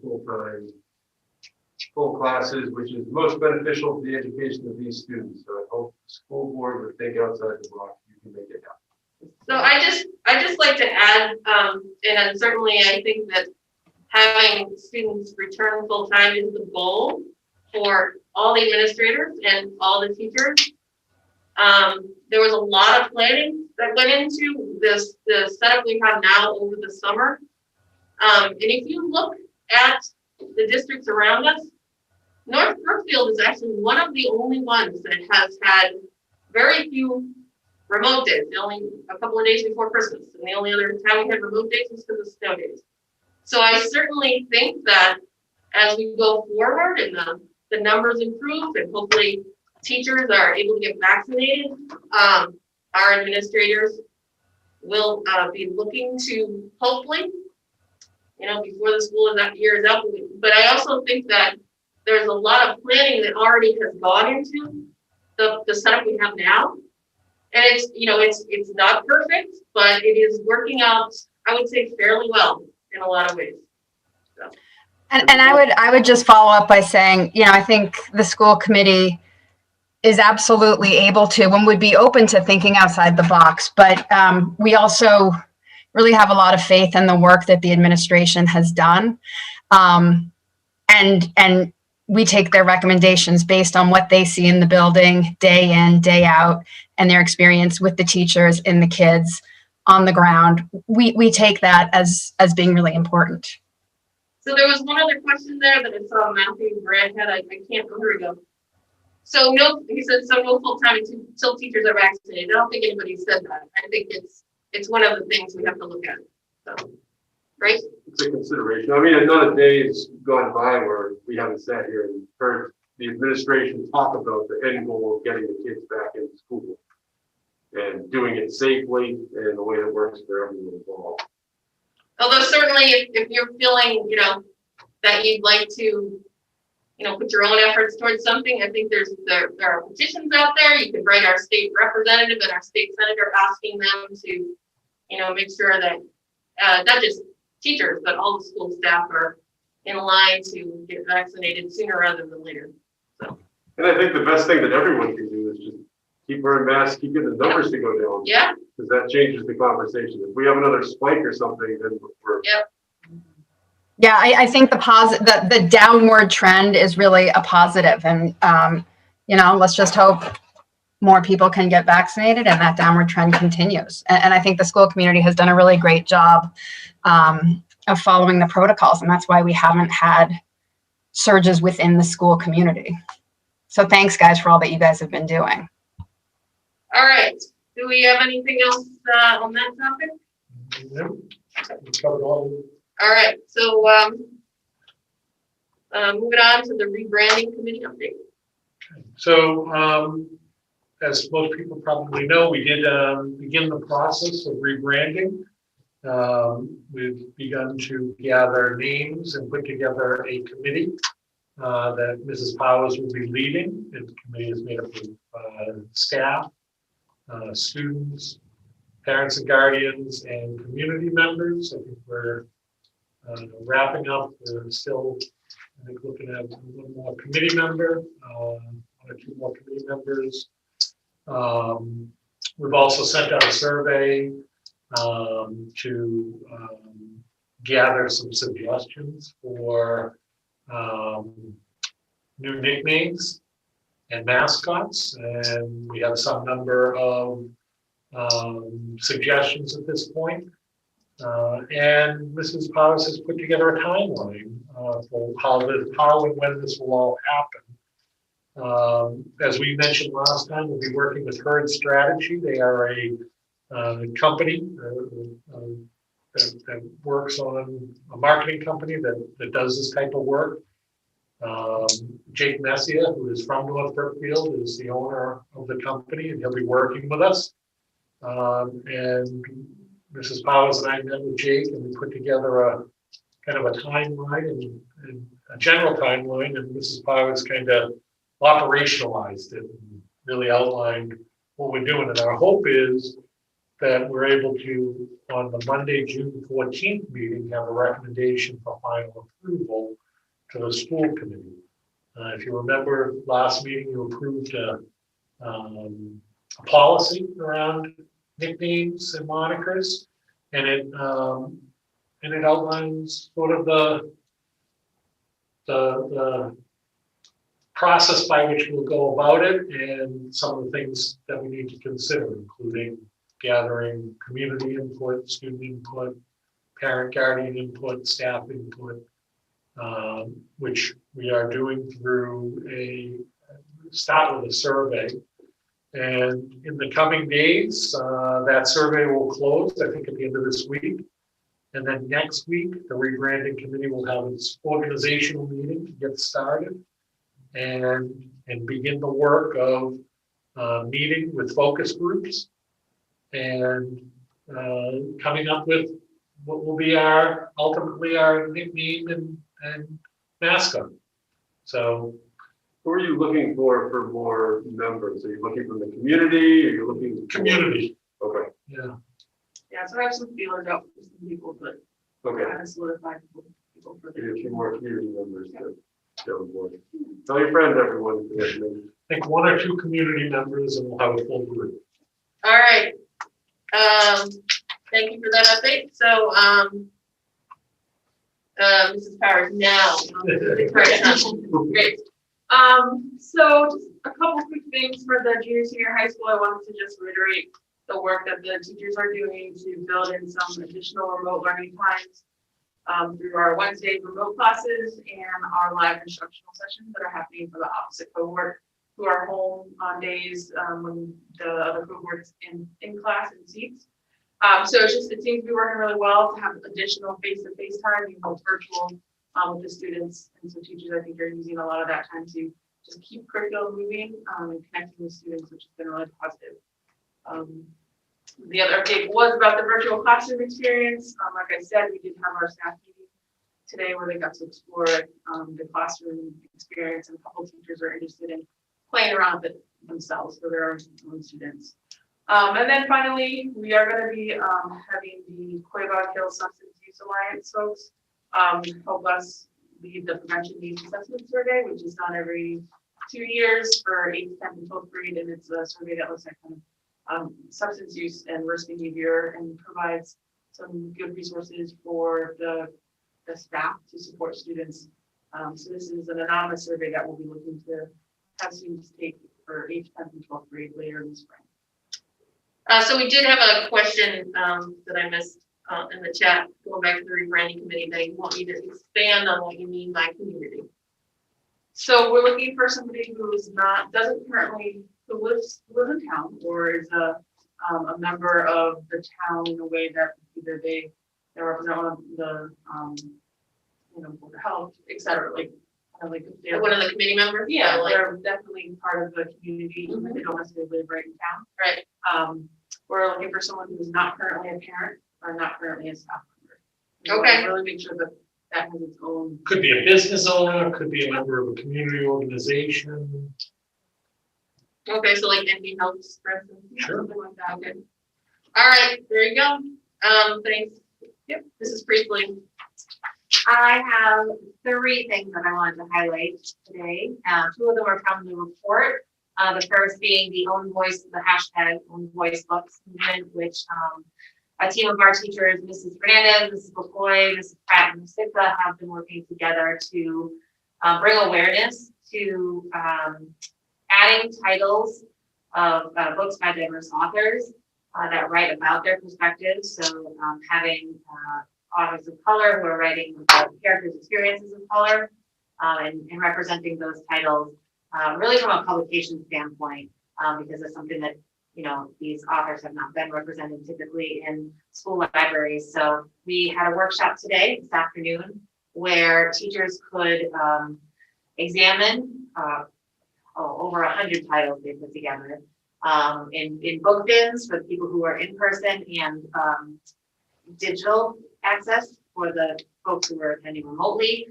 full classes, which is most beneficial to the education of these students. So I hope the school board would think outside the box. You can make it happen. So I just like to add, and certainly I think that having students return full time is the goal for all the administrators and all the teachers. There was a lot of planning that went into the setup we have now over the summer. And if you look at the districts around us, North Brookfield is actually one of the only ones that has had very few remote days, only a couple of days before Christmas. And the only other time we had remote days was because of snow days. So I certainly think that as we go forward and the numbers improve and hopefully teachers are able to get vaccinated, our administrators will be looking to hopefully, before the school year is out. But I also think that there's a lot of planning that already has gone into the setup we have now. And it's not perfect, but it is working out, I would say, fairly well in a lot of ways. So. And I would just follow up by saying, I think the school committee is absolutely able to and would be open to thinking outside the box. But we also really have a lot of faith in the work that the administration has done. And we take their recommendations based on what they see in the building day in, day out, and their experience with the teachers and the kids on the ground. We take that as being really important. So there was one other question there that I saw Matthew Brad had. I can't remember ago. So he said no full time until teachers are vaccinated. I don't think anybody said that. I think it's one of the things we have to look at. So, right? It's a consideration. I mean, not a day has gone by where we haven't sat here and heard the administration talk about the end goal of getting the kids back into school and doing it safely and in a way that works for everyone involved. Although certainly if you're feeling, that you'd like to, put your own efforts towards something, I think there are petitions out there. You could write our state representative and our state senator asking them to, make sure that not just teachers, but all the school staff are in line to get vaccinated sooner rather than later. So. And I think the best thing that everyone can do is just keep wearing masks, keep getting the numbers to go down. Yeah. Because that changes the conversation. If we have another spike or something, then we're. Yep. Yeah, I think the downward trend is really a positive, and let's just hope more people can get vaccinated and that downward trend continues. And I think the school community has done a really great job of following the protocols, and that's why we haven't had surges within the school community. So thanks, guys, for all that you guys have been doing. All right. Do we have anything else on that topic? No, we covered all. All right, so moving on to the rebranding committee update. So as most people probably know, we did begin the process of rebranding. We've begun to gather names and put together a committee that Mrs. Powers will be leading. And the committee is made up of staff, students, parents and guardians, and community members. I think we're wrapping up. We're still, I think, looking at one more committee member, one or two more committee members. We've also sent out a survey to gather some suggestions for new nicknames and mascots, and we have some number of suggestions at this point. And Mrs. Powers has put together a timeline for how and when this will all happen. As we mentioned last time, we'll be working with Herd Strategy. They are a company that works on a marketing company that does this type of work. Jake Messia, who is from North Brookfield, is the owner of the company, and he'll be working with us. And Mrs. Powers and I met with Jake, and we put together a kind of a timeline and a general timeline, and Mrs. Powers kind of operationalized it and really outlined what we're doing. And our hope is that we're able to, on the Monday, June 14th meeting, have a recommendation for final approval to the school committee. If you remember last meeting, you approved a policy around nicknames and monikers, and it outlines sort of the process by which we'll go about it and some of the things that we need to consider, including gathering community input, student input, parent guardian input, staff input, which we are doing through start with a survey. And in the coming days, that survey will close, I think at the end of this week. And then next week, the rebranding committee will have its organizational meeting to get started and begin the work of meeting with focus groups and coming up with what will be ultimately our nickname and mascot. So, who are you looking for more members? Are you looking from the community? Are you looking community. Okay. Yeah. Yeah, so I have some feelers out for some people, but Okay. kind of solidified people for Maybe a the. few more community members to get on board. Tell your friends, everyone. I think one or two community members and we'll have a full group. All right. Thank you for that update. So, Mrs. Powers, now. Great. So just a couple quick things for the junior senior high school. I wanted to just reiterate the work that the teachers are doing to build in some additional remote learning times through our Wednesday remote classes and our live instructional sessions that are happening for the opposite cohort who are home on days when the other cohort's in class in seats. So it seems to be working really well to have additional face-to-face time, both virtual with the students. And so teachers, I think, are using a lot of that time to just keep curriculum moving and connecting with students, which has been really positive. The other update was about the virtual classroom experience. Like I said, we did have our staff meeting today where they got to explore the classroom experience, and a couple of teachers are interested in playing around with it themselves for their own students. And then finally, we are going to be having the Quabog Hill Substance Use Alliance folks help us lead the prevention needs assessment survey, which is done every 2 years for 8th, 10th, and 12th grade, and it's a survey that looks at kind of substance use and risk behavior and provides some good resources for the staff to support students. So this is an anonymous survey that we'll be looking to have students take for 8th, 10th, and 12th grade later in the spring. So we did have a question that I missed in the chat, going back to the rebranding committee. They want you to expand on what you mean by community. So we're looking for somebody who who lives in town or is a member of the town in a way that either they represent one of the board of health, et cetera, like if they're One of the committee members? Yeah, like, they're definitely part of the community, even if they don't necessarily live right in town. right. We're looking for someone who's not currently a parent or not currently a staff member. We wanna Okay. really make sure that that has its own. Could be a business owner, could be a member of a community organization. Okay, so like NB Helps, for instance. Sure. Something like that. Okay. All right, there you go. Thanks. Yep, Mrs. Priestley. I have 3 things that I wanted to highlight today. 2 of them are from the report. The first being the Own Voice, the hashtag Own Voice Books movement, which a team of our teachers, Mrs. Fernandez, Mrs. McCoy, Mrs. Pratt, and Sika have been working together to bring awareness to adding titles of books by diverse authors that write about their perspectives. So having authors of color who are writing about characters' experiences of color and representing those titles really from a publication standpoint, because it's something that these authors have not been represented typically in school libraries. So we had a workshop today, this afternoon, where teachers could examine over 100 titles they put together in book bins for the people who are in person, and digital access for the folks who are attending remotely,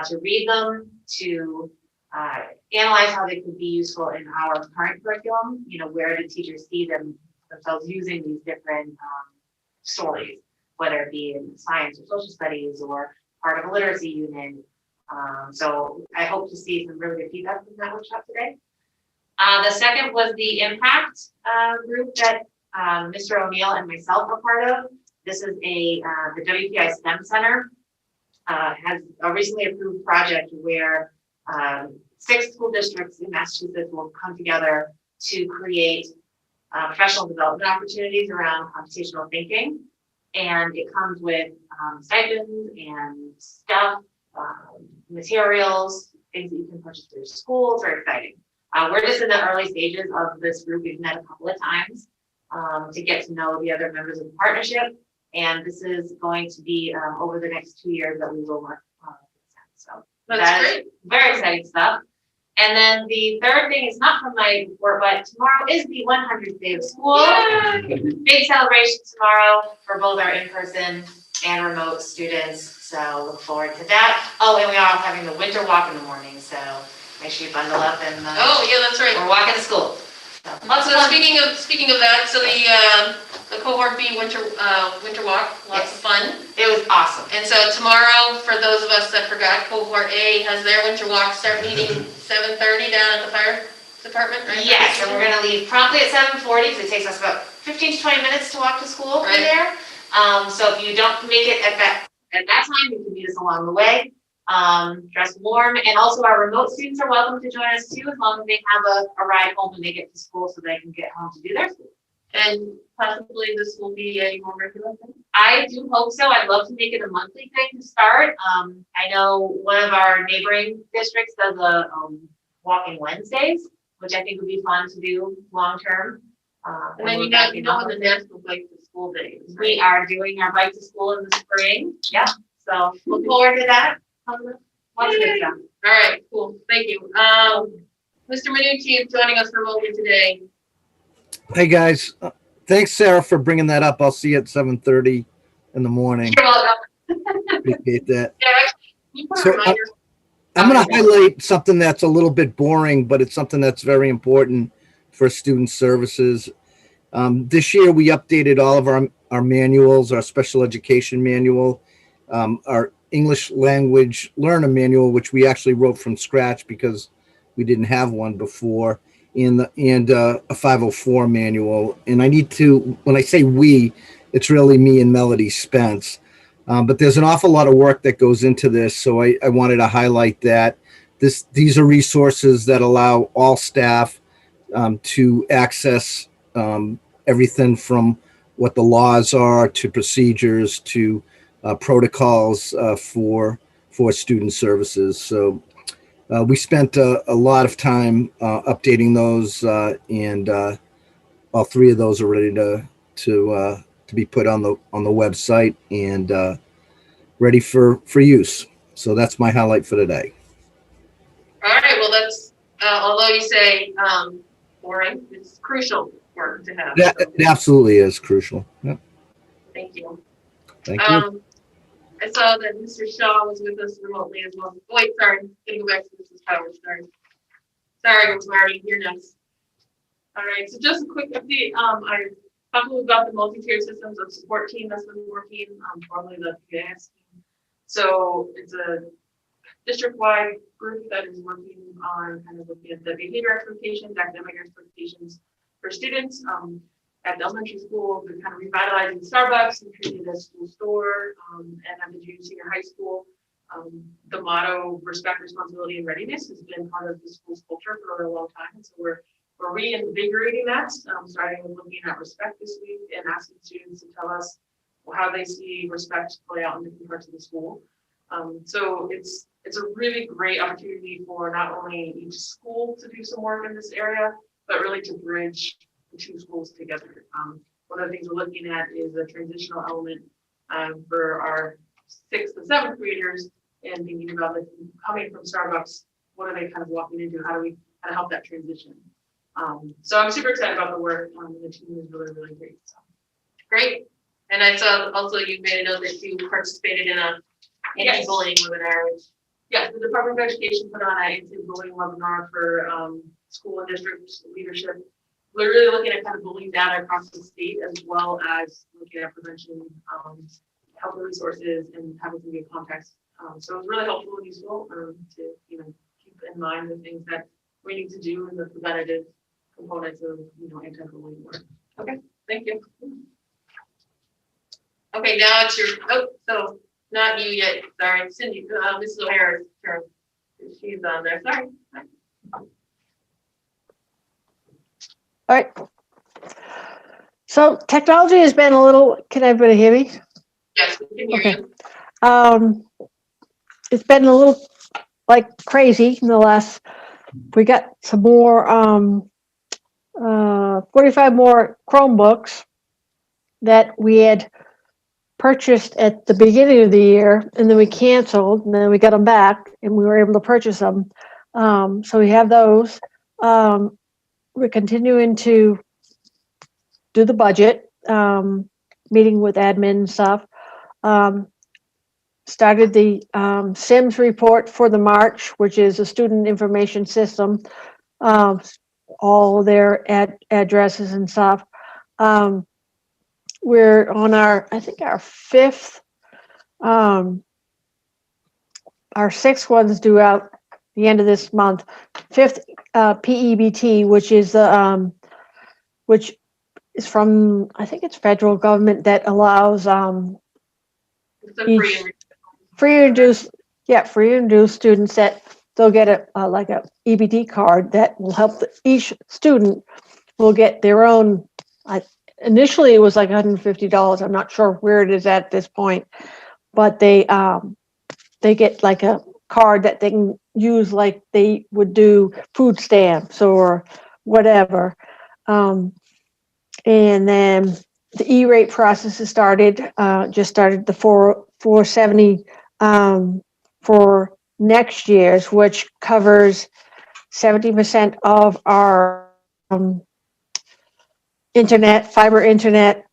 to read them, to analyze how they could be useful in our current curriculum. Where do teachers see themselves using these different stories, whether it be in science or social studies or part of a literacy unit. So I hope to see some really good feedback from that workshop today. The second was the impact group that Mr. O'Neill and myself are part of. This is the WPI STEM Center has a recently approved project where 6 school districts in Massachusetts will come together to create professional development opportunities around computational thinking. And it comes with stipends and stuff, materials, things that you can purchase for your school. It's very exciting. We're just in the early stages of this group. We've met a couple of times to get to know the other members of the partnership. And this is going to be over the next 2 years that we will work on. So That's great. Very exciting stuff. And then the third thing is not from my report, but tomorrow is the 100th day of school. Yay! Big celebration tomorrow for both our in-person and remote students. So look forward to that. Oh, and we are having the winter walk in the morning. So make sure you bundle up and Oh, yeah, that's right. we're walking to school. So, So speaking of that, so the cohort B winter walk, lots of fun. it was awesome. And so tomorrow, for those of us that forgot, cohort A has their winter walk, start meeting 7:30 down at the fire department, right? Yes, and we're gonna leave promptly at 7:40, because it takes us about 15 to 20 minutes to walk to school from Right. there. So if you don't make it at that time, you can meet us along the way. Dress warm, and also our remote students are welcome to join us too, as long as they have a ride home when they get to school, so they can get home to do their school. And possibly this will be a more regular thing. I do hope so. I'd love to make it a monthly thing to start. I know one of our neighboring districts does a walking Wednesdays, which I think would be fun to do long term. And then you know when the National Bike to School Day is, right? We are doing our bike to school in the spring. Yeah, so look forward to that. Lots of good stuff. All right, cool, thank you. Mr. Minucci joining us remotely today. Hey guys, thanks Sarah for bringing that up. I'll see you at 7:30 in the morning. You're welcome. Appreciate that. Yeah, actually, can you put a So, reminder? I'm going to highlight something that's a little bit boring, but it's something that's very important for student services. This year we updated all of our manuals, our special education manual, our English language learner manual, which we actually wrote from scratch because we didn't have one before, and a 504 manual. And I need to, when I say we, it's really me and Melody Spence. But there's an awful lot of work that goes into this, so I wanted to highlight that. These are resources that allow all staff to access everything from what the laws are to procedures to protocols for student services. So we spent a lot of time updating those, and all 3 of those are ready to be put on the website and ready for use. So that's my highlight for today. All right, well, that's, although you say boring, it's crucial work to have. That it absolutely is crucial. Yep. Thank you. Thank you. I saw that Mr. Shaw was with us remotely as well. Oh, wait, sorry, gonna go back to Mrs. Powers, sorry. Sorry, Marty, you're next. All right, so just a quick update. I talked about the multi-tiered systems of support team that's been working, formerly the PAS team. So it's a district-wide group that is working on kind of looking at the behavior expectations, academic expectations for students. At the elementary school, we're kind of revitalizing Starbucks and treating it as a school store, and at the junior senior high school, the motto respect, responsibility, and readiness has been part of the school's culture for a long time. And so we're reinvigorating that, starting with looking at respect this week and asking students to tell us how they see respect play out in different parts of the school. So it's a really great opportunity for not only each school to do some work in this area, but really to bridge the two schools together. One of the things we're looking at is a transitional element for our 6th and 7th graders, and thinking about the coming from Starbucks, what are they kind of walking into? How do we kind of help that transition? So I'm super excited about the work. The team is really, really great. So. Great. And I saw also you made a note that you participated in a anti-bullying webinar. Yes, the Department of Education put on an anti-bullying webinar for school and district leadership. We're really looking at kind of bullying data across the state, as well as looking at prevention, help resources, and having some good context. So it was really helpful and useful to keep in mind the things that we need to do in the preventative components of anti-bullying work. Okay, thank you. Okay, now it's your, so not you yet, sorry, Cindy, Mrs. O'Hara's turn. She's on there, sorry. All right. So technology has been a little, can everybody hear me? Yes, we can hear Okay. you. It's been a little like crazy in the last, we got some more, 45 more Chromebooks that we had purchased at the beginning of the year, and then we canceled, and then we got them back, and we were able to purchase them. So we have those. We're continuing to do the budget, meeting with admin and stuff. Started the SIMS report for the March, which is a student information system, all their addresses and stuff. We're on I think our 5th, our 6th one's due out the end of this month. 5th PEBT, which is which is from, I think it's federal government that allows It's a free and reduced students that they'll get like a EBT card that will help each student will get their own. Initially it was like $150. I'm not sure where it is at this point, but they get like a card that they can use like they would do food stamps or whatever. And then the E-rate process has started, just started the 470 for next year's, which covers 70% of our internet, fiber internet,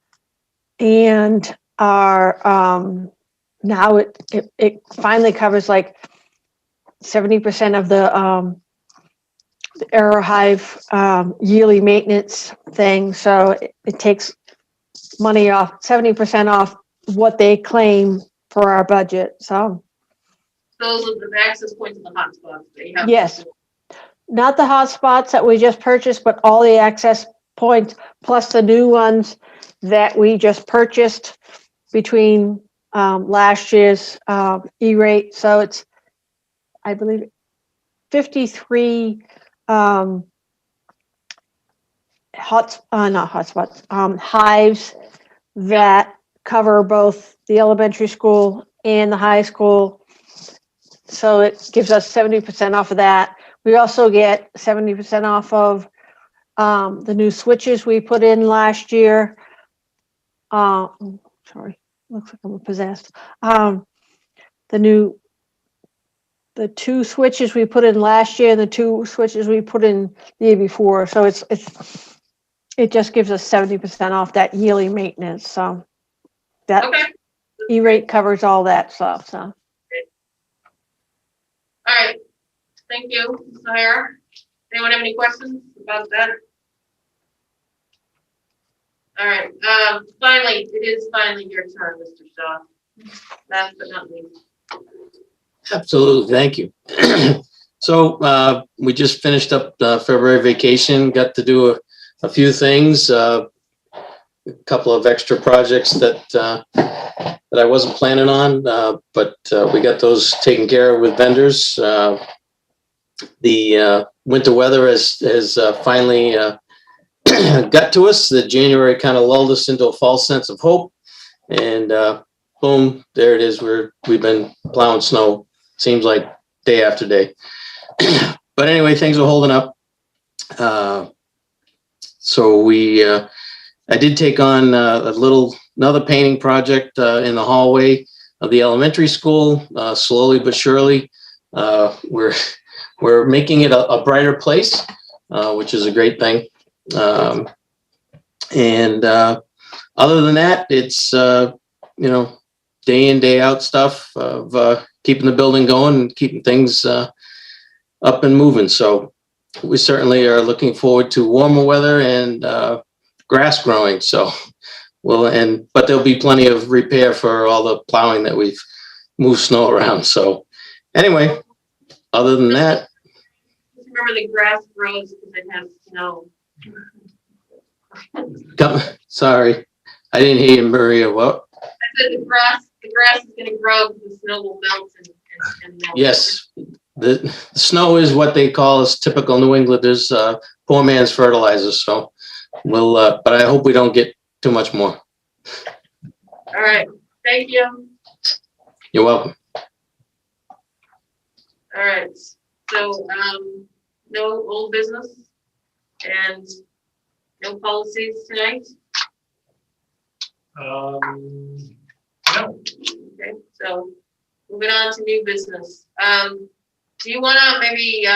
and our now it finally covers like 70% of the Arrow Hive yearly maintenance thing. So it takes money off, 70% off what they claim for our budget. So those are the access points and the hotspots that you have. yes, not the hotspots that we just purchased, but all the access points plus the new ones that we just purchased between last year's E-rate. So it's, I believe, 53 not hotspots, hives that cover both the elementary school and the high school. So it gives us 70% off of that. We also get 70% off of the new switches we put in last year. Sorry, looks like I'm possessed. The 2 switches we put in last year and the 2 switches we put in the year before. So it just gives us 70% off that yearly maintenance. So that Okay. E-rate covers all that stuff. So All right. Thank you, Ms. O'Hara. Anyone have any questions about that? All right. Finally, it is finally your turn, Mr. Shaw. Last but not least. Absolutely, thank you. So we just finished up the February vacation, got to do a few things, a couple of extra projects that I wasn't planning on, but we got those taken care of with vendors. The winter weather has finally got to us. The January kind of lulled us into a false sense of hope, and boom, there it is. We've been plowing snow. Seems like day after day. But anyway, things are holding up. So I did take on another painting project in the hallway of the elementary school. Slowly but surely, we're making it a brighter place, which is a great thing. Other than that, it's day in, day out stuff of keeping the building going and keeping things up and moving. So we certainly are looking forward to warmer weather and grass growing. So but there'll be plenty of repair for all the plowing that we've moved snow around. So anyway, other than that. Just remember the grass grows because it has snow. Sorry, I didn't hear you, Maria. What? I said the grass is gonna grow because the snow will melt and melt. Yes, the snow is what they call as typical New Englanders, poor man's fertilizer. So but I hope we don't get too much more. All right, thank you. You're welcome. All right, so, no old business and no policies tonight? No. Okay, so moving on to new business. Do you wanna maybe,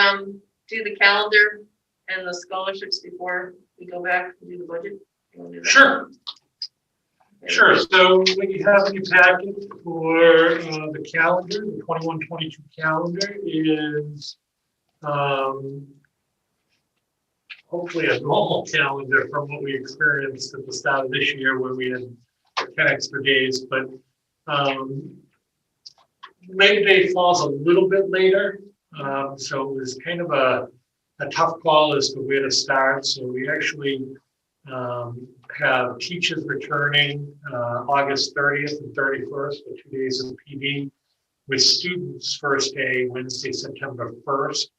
do the calendar and the scholarships before we go back and do the budget? You wanna do that? Sure. Sure, so what you have in your packet for the calendar, the 21-22 calendar is hopefully a normal calendar from what we experienced at the start of this year where we had 10 extra days, but Labor Day falls a little bit later, so it was kind of a tough call as to where to start. So we actually have teachers returning August 30th and 31st for 2 days of PD, with students first day Wednesday, September 1st.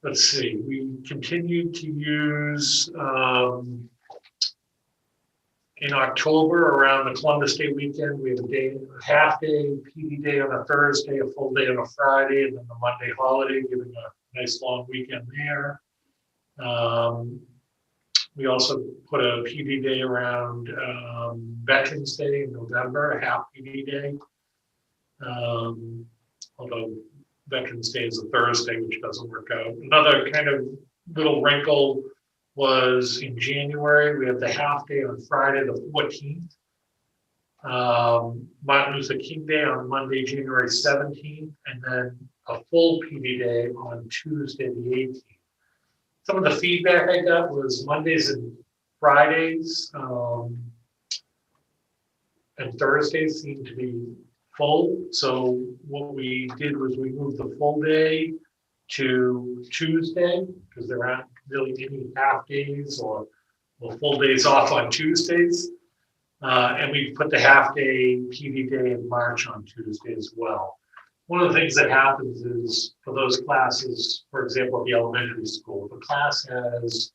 Let's see, we continued to use in October around the Columbus Day weekend, we have a half day, PD day on a Thursday, a full day on a Friday, and then the Monday holiday, giving a nice long weekend there. We also put a PD day around Veterans Day in November, a half PD day. Although Veterans Day is a Thursday, which doesn't work out. Another kind of little wrinkle was in January, we have the half day on Friday, the 14th. Martin Luther King Day on Monday, January 17th, and then a full PD day on Tuesday, the 18th. Some of the feedback I got was Mondays and Fridays and Thursdays seemed to be full. So what we did was we moved the full day to Tuesday because there aren't really any half days or full days off on Tuesdays. And we put the half day PD day in March on Tuesday as well. One of the things that happens is for those classes, for example, the elementary school, the class has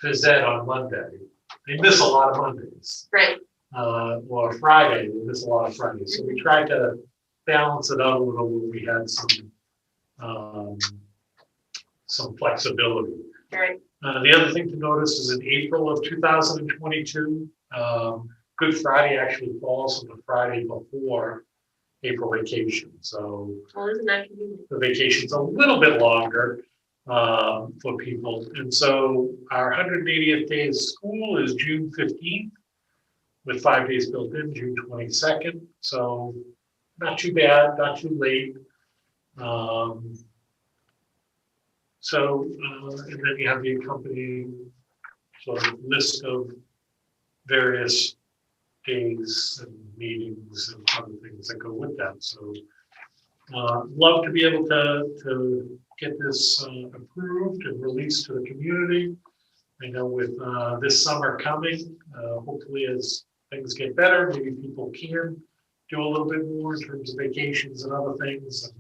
phys ed on Monday. They miss a lot of Mondays. Right. Or Friday, they miss a lot of Fridays. So we tried to balance it out a little when we had some flexibility. Right. The other thing to notice is in April of 2022, Good Friday actually falls on the Friday before April vacation. So Isn't that convenient? the vacation's a little bit longer for people. And so our 180th day of school is June 15th with 5 days built in, June 22nd. So not too bad, not too late. And then you have the accompanying sort of list of various days and meetings and other things that go with that. So love to be able to get this approved and released to the community. I know with this summer coming, hopefully as things get better, maybe people can do a little bit more in terms of vacations and other things, and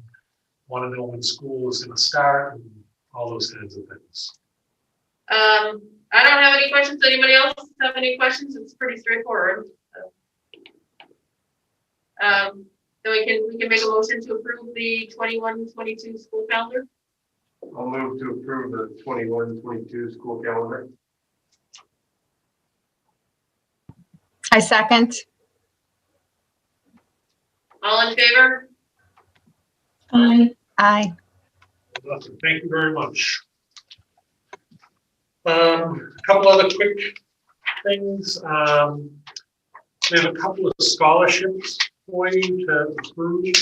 want to know when school is going to start and all those kinds of things. I don't have any questions. Anybody else have any questions? It's pretty straightforward. Then we can make a motion to approve the 21-22 school calendar. I'll move to approve the 21-22 school calendar. I second. All in favor? Aye. Awesome. Thank you very much. A couple other quick things. We have a couple of scholarships for you to approve.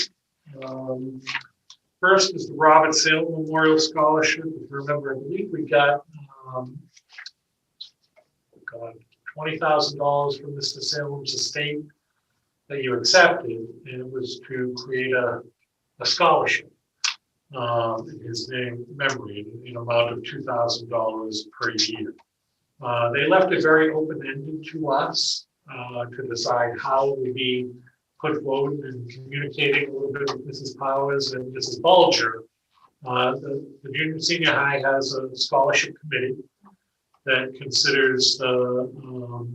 First is the Robert Salem Memorial Scholarship. If you remember, I believe we got $20,000 from Mr. Salem's estate that you accepted, and it was to create a scholarship in his name memory in amount of $2,000 per year. They left it very open-ended to us to decide how it would be put forward, and communicating a little bit with Mrs. Powers and Mrs. Bulger. The junior senior high has a scholarship committee that considers all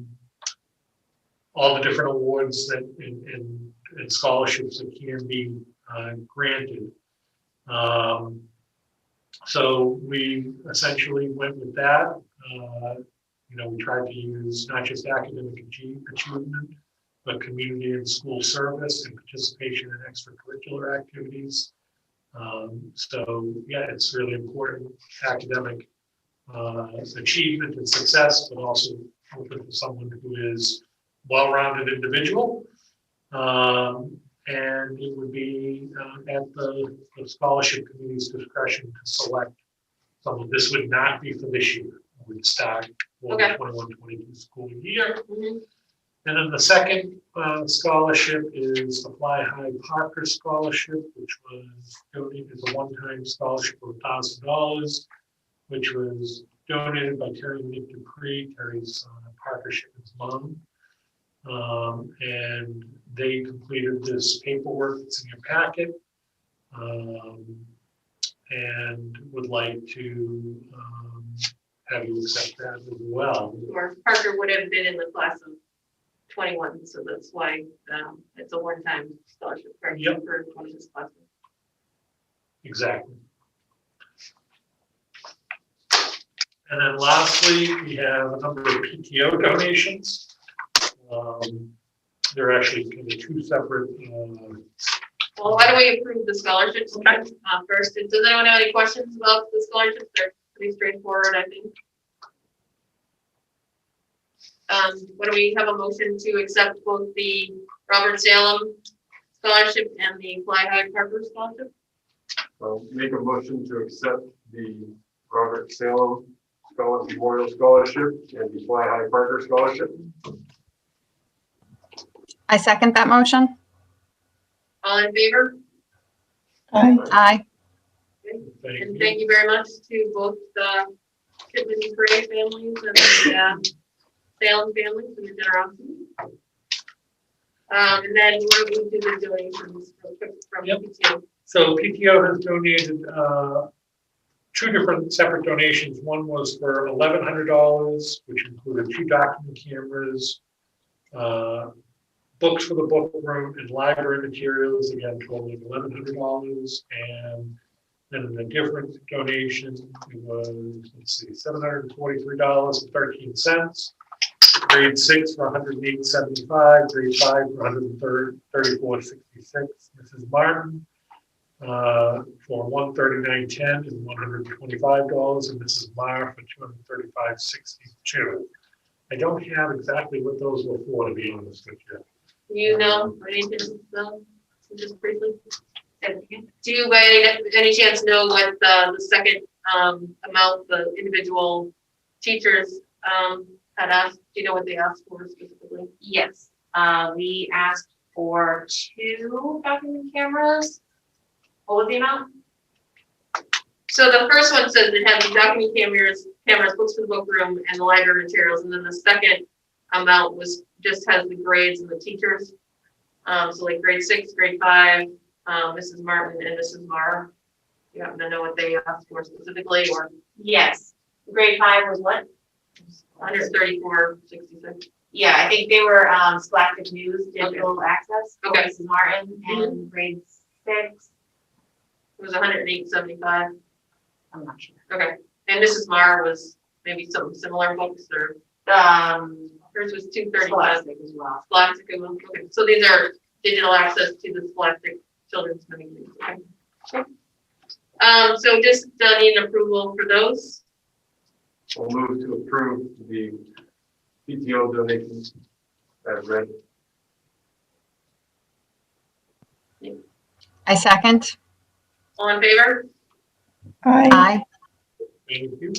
the different awards that and scholarships that can be granted. So we essentially went with that. We tried to use not just academic achievement, but community and school service and participation in extracurricular activities. So yeah, it's really important academic achievement and success, but also open for someone who is well-rounded individual. And it would be at the scholarship committee's discretion to select someone. This would not be for this year. It would start for the 21-22 school year. Mm-hmm. And then the second scholarship is the Fly High Parker Scholarship, which was donated as a one-time scholarship of $1,000, which was donated by Terry and Nick Dupree, Terry's Parker Shipman's mom. And they completed this paperwork that's in your packet, and would like to have you accept that as well. Or Parker would have been in the class of 21, so that's why it's a one-time scholarship for Yep. for this class. Exactly. And then lastly, we have a number of PTO donations. They're actually kind of two separate. Well, why don't we approve the scholarships first? Does anyone have any questions about the scholarships? They're pretty straightforward, I think. Why don't we have a motion to accept both the Robert Salem scholarship and the Fly High Parker scholarship? I'll make a motion to accept the Robert Salem Memorial Scholarship and the Fly High Parker Scholarship. I second that motion. All in favor? Aye. And thank you very much to both the Pittman and Gray families and the Salem families for the generosity. And then we're going to do the donations from PTO. So PTO has donated two different separate donations. One was for $1,100, which included 2 document cameras, books for the book room, and library materials, again totaling $1,100. And then the different donation was, $743.13. Grade 6 for $108.75, grade 5 for $134.66. Mrs. Martin for $139.10 and $125, and Mrs. Meyer for $235.62. I don't have exactly what those were for, to be honest with you. You know, just briefly. Do you by any chance know what the second amount the individual teachers had asked? Do you know what they asked for specifically? Yes, we asked for 2 document cameras. What was the amount? So the first one says it has document cameras, books for the book room, and the library materials, and then the second amount was just has the grades and the teachers. So like grade 6, grade 5, Mrs. Martin and Mrs. Mara. You happen to know what they asked for specifically, or? Yes, grade 5 was what? 134.66. Yeah, I think they were Scholastic News digital access. Okay. Mrs. Martin and grade 6. It was 108.75. I'm not sure. Okay, and Mrs. Marr was maybe some similar books or, hers was 235. Scholastic as well. Scholastic, okay, so these are digital access to the Scholastic Children's Magazine, okay. So just need an approval for those. We'll move to approve the PTO donations as read. I second. All in favor? Aye. Thank you.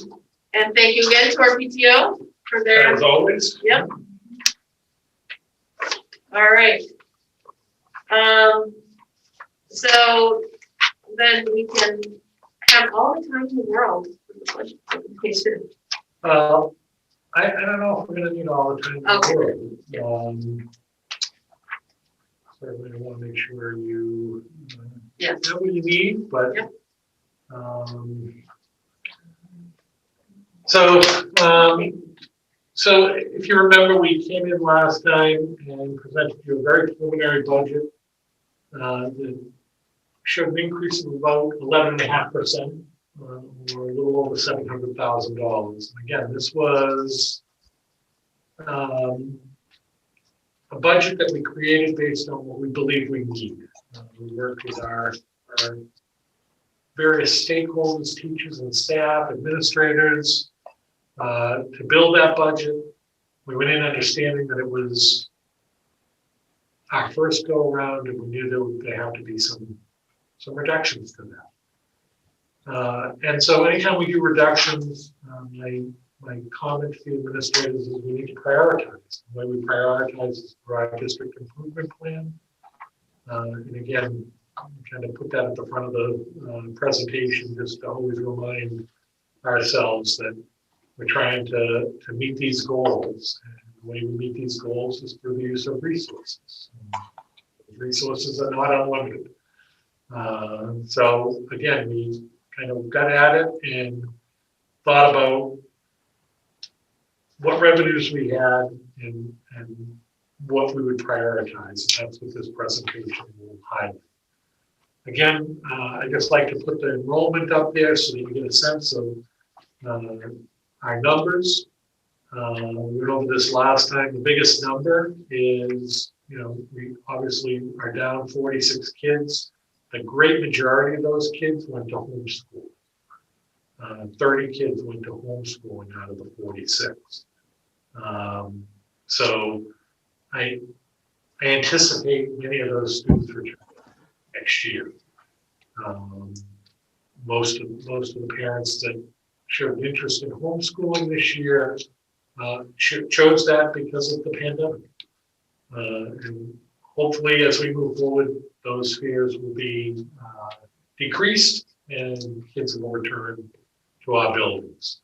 And thank you again to our PTO for their, As always. yep. All right. So then we can have all the time in the world for the budget presentation. I don't know if we're gonna need all the time in the world. Certainly I want to make sure you Yes. know what you need, but Yep. So if you remember, we came in last time and presented you a very preliminary budget that showed an increase of about 11.5%, or a little over $700,000. Again, this was a budget that we created based on what we believe we need. We worked with our various stakeholders, teachers and staff, administrators, to build that budget. We went in understanding that it was our first go around, and we knew there have to be some reductions to that. And so anytime we do reductions, my comment to the administrators is we need to prioritize. The way we prioritize is through our district improvement plan. And again, I'm trying to put that at the front of the presentation, just to always remind ourselves that we're trying to meet these goals. And the way we meet these goals is through the use of resources. Resources are not unlimited. So again, we kind of got at it and thought about what revenues we had and what we would prioritize. And that's what this presentation will highlight. Again, I just like to put the enrollment up there so that you get a sense of our numbers. We went over this last time. The biggest number is, we obviously are down 46 kids. The great majority of those kids went to homeschool. 30 kids went to homeschooling out of the 46. So I anticipate many of those students return next year. Most of the parents that showed interest in homeschooling this year chose that because of the pandemic. And hopefully, as we move forward, those fears will be decreased and kids will return to our buildings.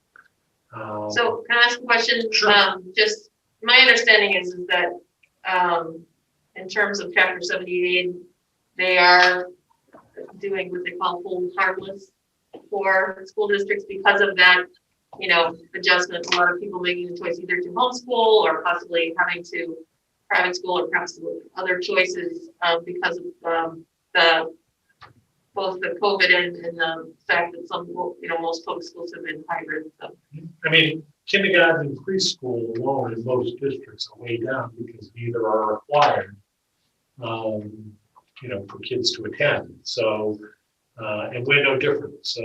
So can I ask a question? Sure. Just my understanding is that in terms of Chapter 78, they are doing what they call hold harmless for school districts because of that, adjustment. A lot of people making the choice either to homeschool or possibly having to private school or perhaps other choices because of both the COVID and the fact that most public schools have been hybrid. So. I mean, kindergarten and preschool alone in most districts are way down because neither are required, for kids to attend. So, and we're no different. So,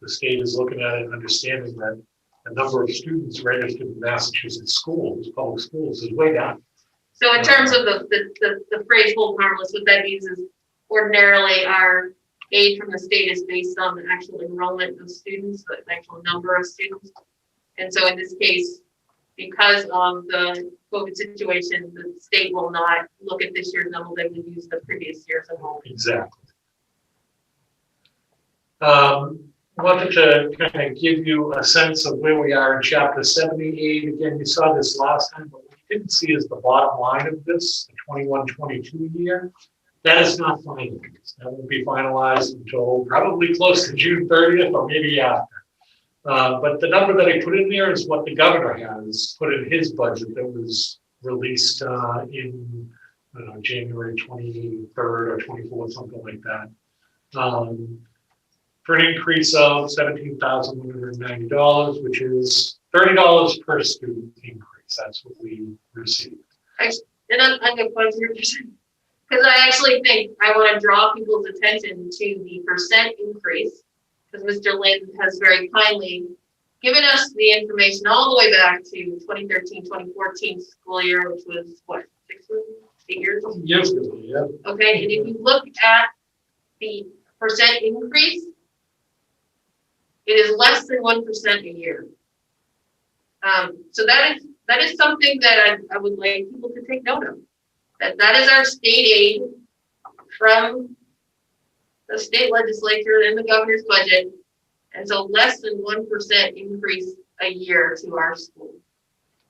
the state is looking at it and understanding that the number of students registered in Massachusetts schools, public schools, is way down. So in terms of the phrase hold harmless, what that means is ordinarily our aid from the state is based on the actual enrollment of students, the actual number of students. And so in this case, because of the COVID situation, the state will not look at this year's number, they will use the previous year's enrollment. Exactly. Wanted to kind of give you a sense of where we are in Chapter 78. Again, you saw this last time, but what you didn't see is the bottom line of this, the 21-22 year. That is not finalized. That won't be finalized until probably close to June 30th or maybe after. But the number that I put in there is what the governor has put in his budget that was released in January 23rd or 24th, something like that. for an increase of $17,190, which is $30 per student increase. That's what we received. And I'm going to pause here for a second. Because I actually think I want to draw people's attention to the percent increase, because Mr. Lynn has very kindly given us the information all the way back to 2013, 2014 school year, which was what, 8 years? Years ago, yeah. Okay, and if you look at the percent increase, it is less than 1% a year. So that is something that I would like people to take note of. That is our state aid from the state legislature and the governor's budget. And so less than 1% increase a year to our school.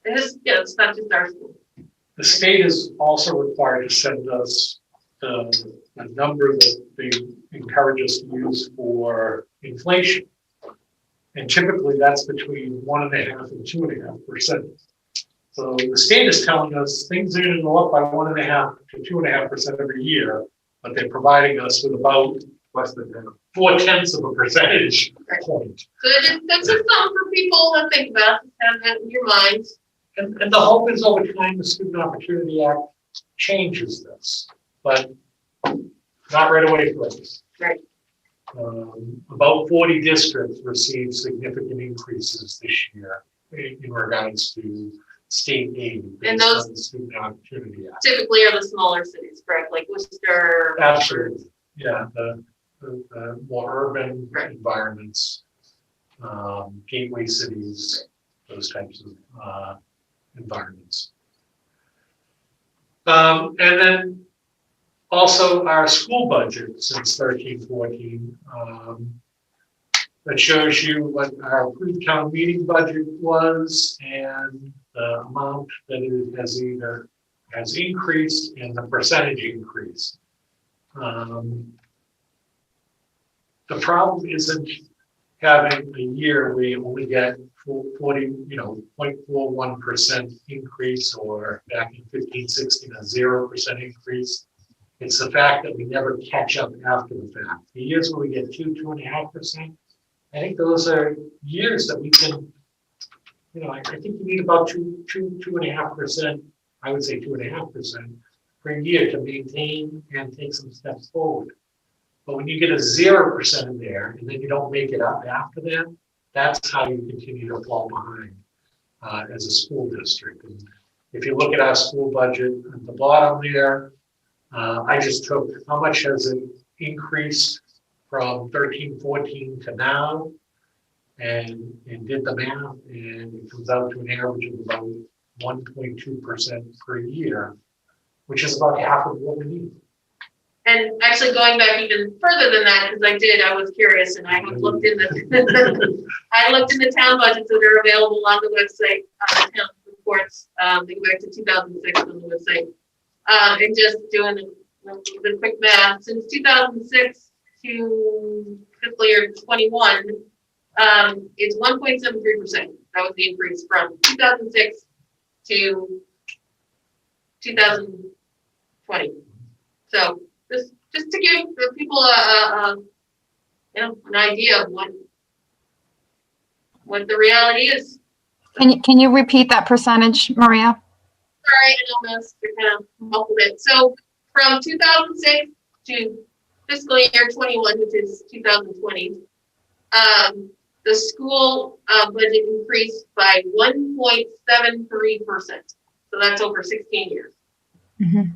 And this, it's not just our school. The state is also required to send us the number that they encourage us to use for inflation. And typically that's between 1.5% and 2.5%. So the state is telling us things are going to go up by 1.5% to 2.5% every year, but they're providing us with about less than 0.4 percentage point. So that's just something for people to think about, have that in your minds. And the hope is over time the Student Opportunity Act changes this, but not right away for us. Right. About 40 districts received significant increases this year in regards to state aid based those on the Student Opportunity Act. Typically are the smaller cities, correct? Like Worcester. Absolutely. Yeah, the more urban environments, gateway cities, those types of environments. And then also our school budget since 13-14, that shows you what our pre-town meeting budget was and the amount that it has increased and the percentage increase. The problem isn't having a year where you only get 0.41% increase, or back in 15-16 a 0% increase. It's the fact that we never catch up after the fact. The years where we get 2.5%, I think those are years that we can, I think you need about 2.5%. I would say 2.5% per year to maintain and take some steps forward. But when you get a 0% in there and then you don't make it up after that, that's how you continue to fall behind as a school district. And if you look at our school budget at the bottom there, I just took how much has it increased from 13-14 to now, and did the math, and it comes out to an average of about 1.2% per year, which is about half of what we need. And actually going back even further than that, because I was curious, and I have looked in the I looked in the town budgets that are available on the website, town reports. They go back to 2006 on the website, and just doing the quick math since 2006 to fiscal year 21, it's 1.73%. That was the increase from 2006 to 2020. So just to give the people an idea of what the reality is. Can you repeat that percentage, Maria? Sorry, I almost kind of muffled it. So from 2006 to fiscal year 21, which is 2020, the school budget increased by 1.73%. So that's over 16 years. Mm-hmm.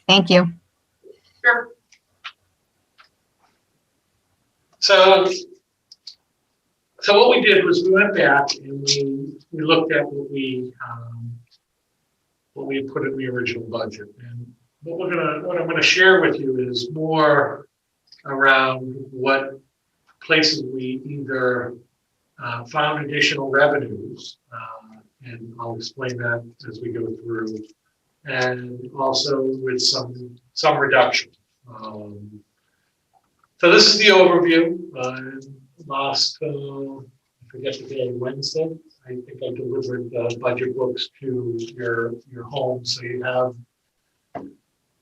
Thank you. Sure. So what we did was we went back and we looked at what we put in the original budget. And what I'm gonna share with you is more around what places we either found additional revenues, and I'll explain that as we go through, and also with some reduction. So this is the overview. Last, I forget the day, Wednesday, I think I delivered the budget books to your home, so you have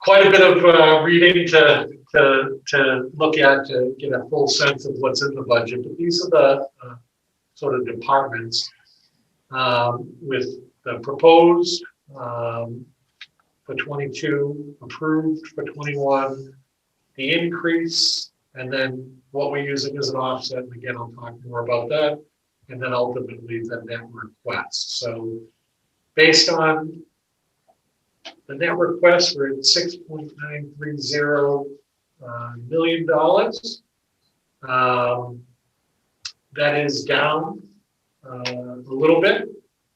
quite a bit of reading to look at to get a full sense of what's in the budget. But these are the sort of departments with the proposed for 22, approved for 21, the increase, and then what we're using as an offset. And again, I'll talk more about that. And then ultimately the net request. So based on the net request, we're at $6.930 million. That is down a little bit.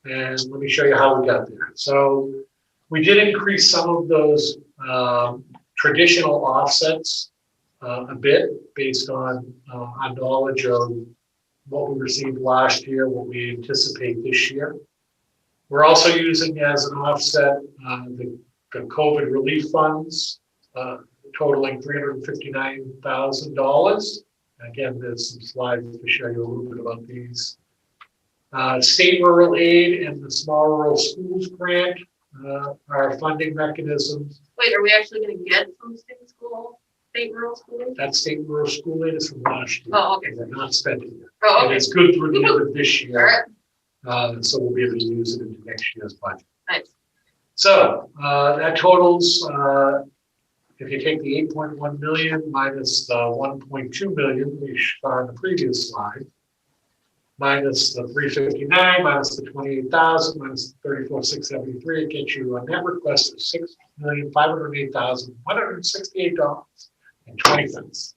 And let me show you how we got there. So we did increase some of those traditional offsets a bit based on our knowledge of what we received last year, what we anticipate this year. We're also using as an offset the COVID relief funds totaling $359,000. Again, there's some slides to show you a little bit about these. State rural aid and the small rural schools grant are funding mechanisms. Wait, are we actually gonna get from state rural school? That state rural school aid is from last year. Oh, okay. They're not spent it yet. Oh, And okay. it's good through the end of this All year. right, So we'll be able to use it into next year's budget. nice. So that totals, if you take the 8.1 million minus the 1.2 million we saw on the previous slide, minus the 359, minus the 28,000, minus the 34,673, it gets you a net request of $6,508,168.20.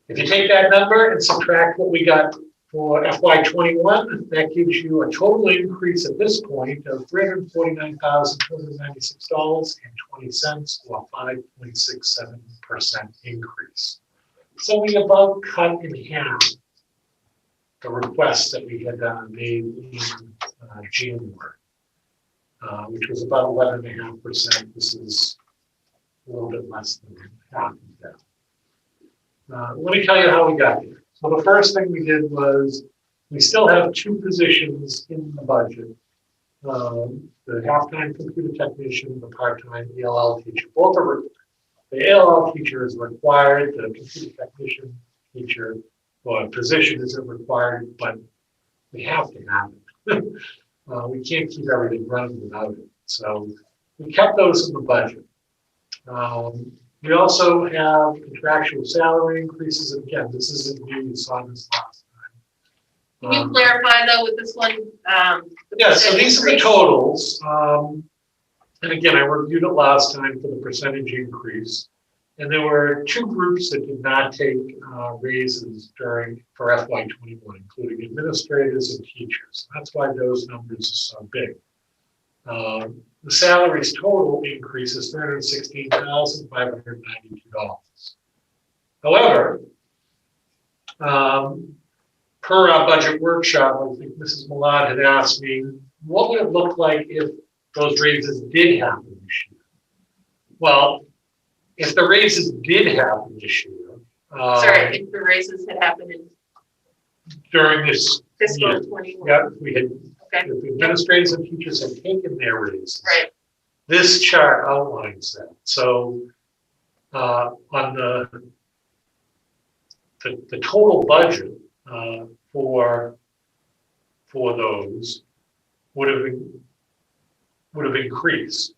If you take that number and subtract what we got for FY21, that gives you a total increase at this point of $349,296.20, or a 5.67% increase. So we about cut in half the request that we had made in January, which was about 11.5%. This is a little bit less than half of that. Let me tell you how we got here. So the first thing we did was we still have two positions in the budget. The half-time computer technician, the part-time ELL teacher. Both are, the ELL teacher is required, the computer technician teacher or position isn't required, but we have to have it. We can't keep everything running without it. So we kept those in the budget. We also have contractual salary increases. And again, this isn't new, you saw this last time. Can you clarify though with this one? Yeah, so these are the totals. And again, I reviewed it last time for the percentage increase. And there were two groups that did not take raises for FY21, including administrators and teachers. That's why those numbers are so big. The salaries total increase is $316,592. However, per our budget workshop, I think Mrs. Millard had asked me, what would it look like if those raises did happen this year? Well, if the raises did happen this year. Sorry, if the raises had happened in during this fiscal year, 21. yeah, we had, Okay, if the administrators and teachers had taken their raises. right. This chart outlines that. So on the total budget for those would have increased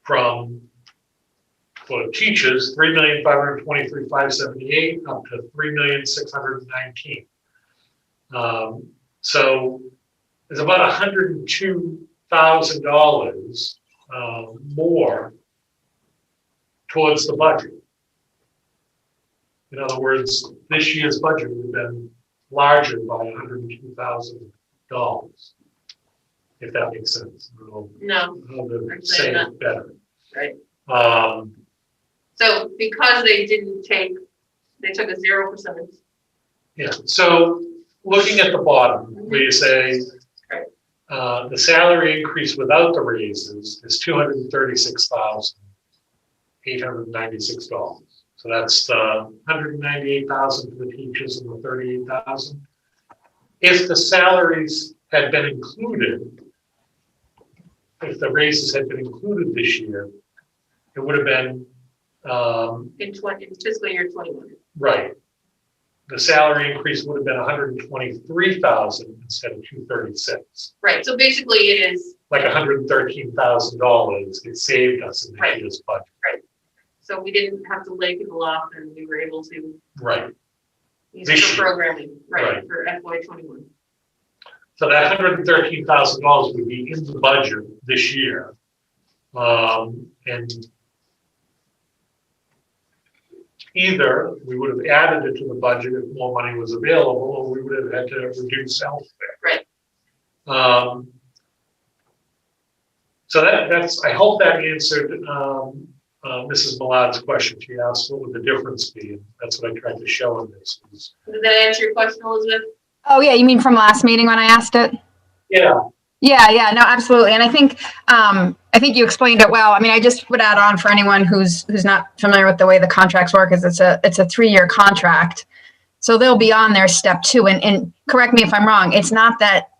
from, for teachers, $3,523,578 up to $3,619. So there's about $102,000 more towards the budget. In other words, this year's budget would have been larger by $102,000, if that makes sense. I don't know No, how to I'm say saying it better. right. So because they didn't take, they took a 0%. Yeah, so looking at the bottom, where you say the salary increase without the raises is $236,896. So that's the $198,000 for the teachers and the $38,000. If the salaries had been included, if the raises had been included this year, it would have been, In fiscal year 21. right. The salary increase would have been 123,000 instead of 236. Right, so basically it is, Like $113,000 it saved us in Right. this year's budget. so we didn't have to lay people off and we were able to Right. use This it for year. programming, right, Right. for FY 21. So that $113,000 would be in the budget this year. And either we would have added it to the budget if more money was available, or we would have had to reduce elsewhere. Right. So that's, I hope that answered Mrs. Millad's question. She asked what would the difference be, and that's what I tried to show in this. Did that answer your question, Elizabeth? Oh, yeah, you mean from last meeting when I asked it? Yeah, Yeah, no, absolutely. And I think you explained it well. I mean, I just would add on for anyone who's not familiar with the way the contracts work is it's a 3-year contract. So they'll be on their step 2. And correct me if I'm wrong, it's not that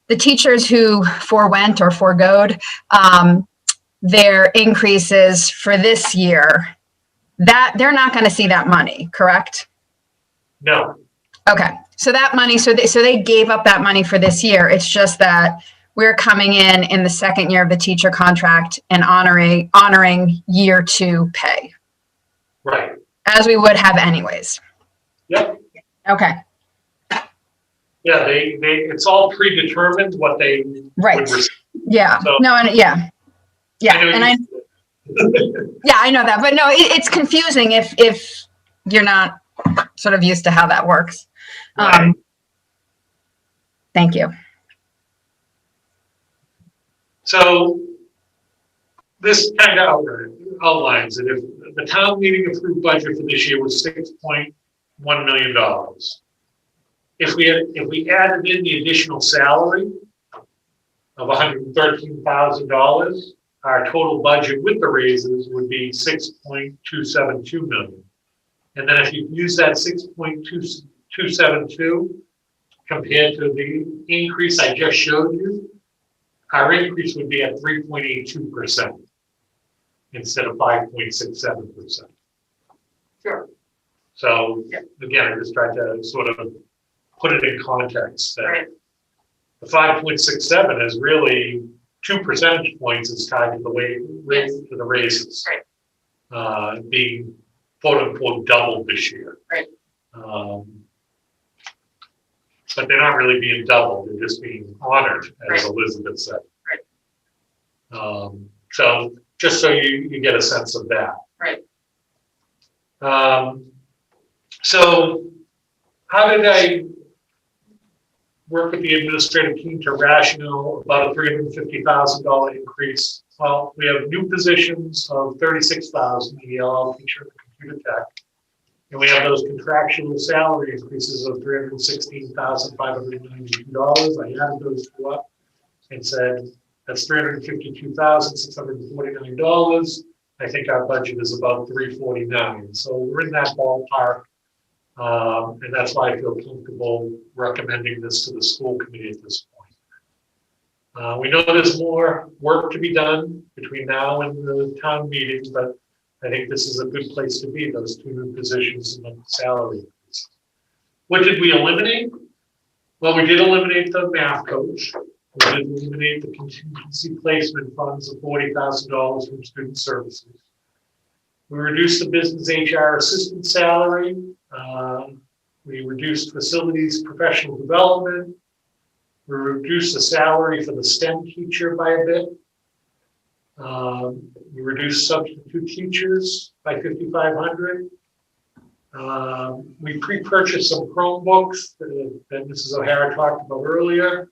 the teachers who forewent or foregoed their increases for this year, that they're not going to see that money, correct? no, Okay. So that money, so they gave up that money for this year. It's just that we're coming in the second year of the teacher contract and honoring year 2 pay, right, as we would have anyways. yep. Okay. Yeah, it's all predetermined what they Right. would receive. Yeah. So- No, and yeah. Yeah. I know And I know that, but no, it's confusing if you're not sort of used to how that works. Right. Thank you. So this kind of outlines it. If the town meeting approved budget for this year was $6.1 million. If we added in the additional salary of $113,000, our total budget with the raises would be $6.272 million. And then if you use that $6.272 compared to the increase I just showed you, our increase would be at 3.82% instead of 5.67%. Sure. So Yeah. again, I just tried to sort of put it in context that Right. the 5.67 is really 2 percentage points is tied to the to the raises. Right. Being quote unquote doubled this year. Right. But they're not really being doubled, they're just being honored, as Right. Elizabeth said. Right. So just so you get a sense of that. Right. So how did I work with the administrative team to rationale about a $350,000 increase? Well, we have new positions of 36,000 in the ELL teacher and computer tech. And we have those contractual salary increases of $316,592. I added those two up and said, that's $352,649. I think our budget is about $349. So we're in that ballpark. And that's why I feel comfortable recommending this to the school committee at this point. We know there's more work to be done between now and the town meeting, but I think this is a good place to be, those 2 new positions and the salary increases. What did we eliminate? Well, we did eliminate the math coach. We did eliminate the contingency placement funds of $40,000 from student services. We reduced the business HR assistant salary. We reduced facilities professional development. We reduced the salary for the STEM teacher by a bit. We reduced substitute teachers by 5,500. We pre-purchased some Chromebooks that Mrs. O'Hara talked about earlier.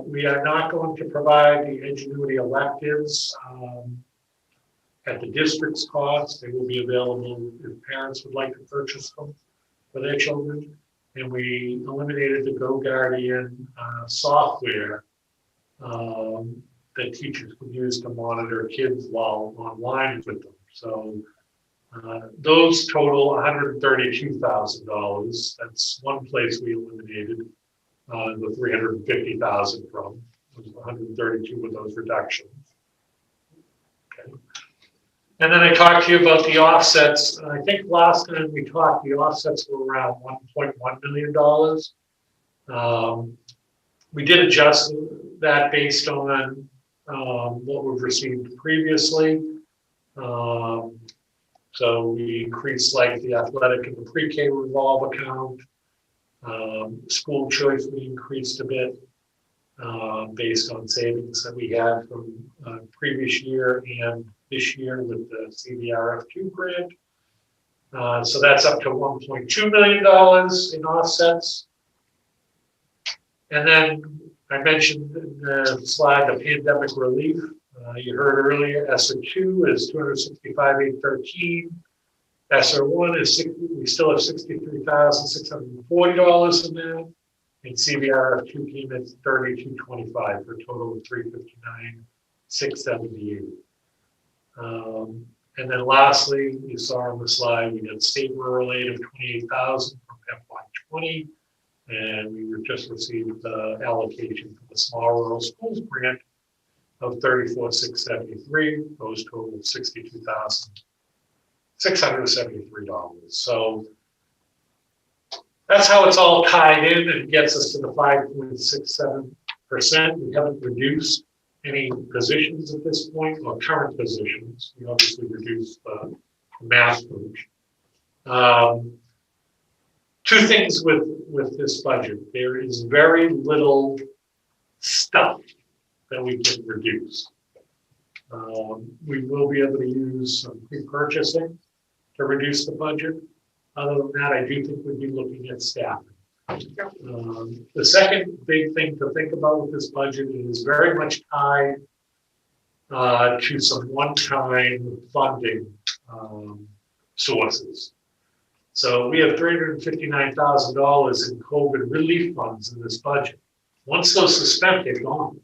We are not going to provide the Ingenuity electives at the district's cost. They will be available if parents would like to purchase them for their children. And we eliminated the GoGuardian software that teachers could use to monitor kids while online with them. So those total $132,000. That's one place we eliminated the $350,000 from. was 132 with those reductions. Okay. And then I talked to you about the offsets. I think last time we talked, the offsets were around $1.1 million. We did adjust that based on what we've received previously. So we increased like the athletic and the pre-K revolve account. School choice, we increased a bit based on savings that we had from previous year and this year with the CDRF2 grant. So that's up to $1.2 million in offsets. And then I mentioned in the slide the pandemic relief. You heard earlier, ESSER 2 is $265,813. ESSER 1 is we still have $63,640 in that. And CBRF 2 came at $32.25 for a total of $359,678. And then lastly, you saw on the slide, we got state rural aid of $28,000 from FY20. And we just received the allocation for the small rural schools grant of $34,673. Those total $62,673. So that's how it's all tied in and gets us to the 5.67%. We haven't reduced any positions at this point, or current positions. We obviously reduced the math coach. Two things with this budget. There is very little stuff that we can reduce. We will be able to use some pre-purchasing to reduce the budget. Other than that, I do think we'd be looking at staffing. The second big thing to think about with this budget is very much tied to some one-time funding sources. So we have $359,000 in COVID relief funds in this budget. Once those suspend, they're gone.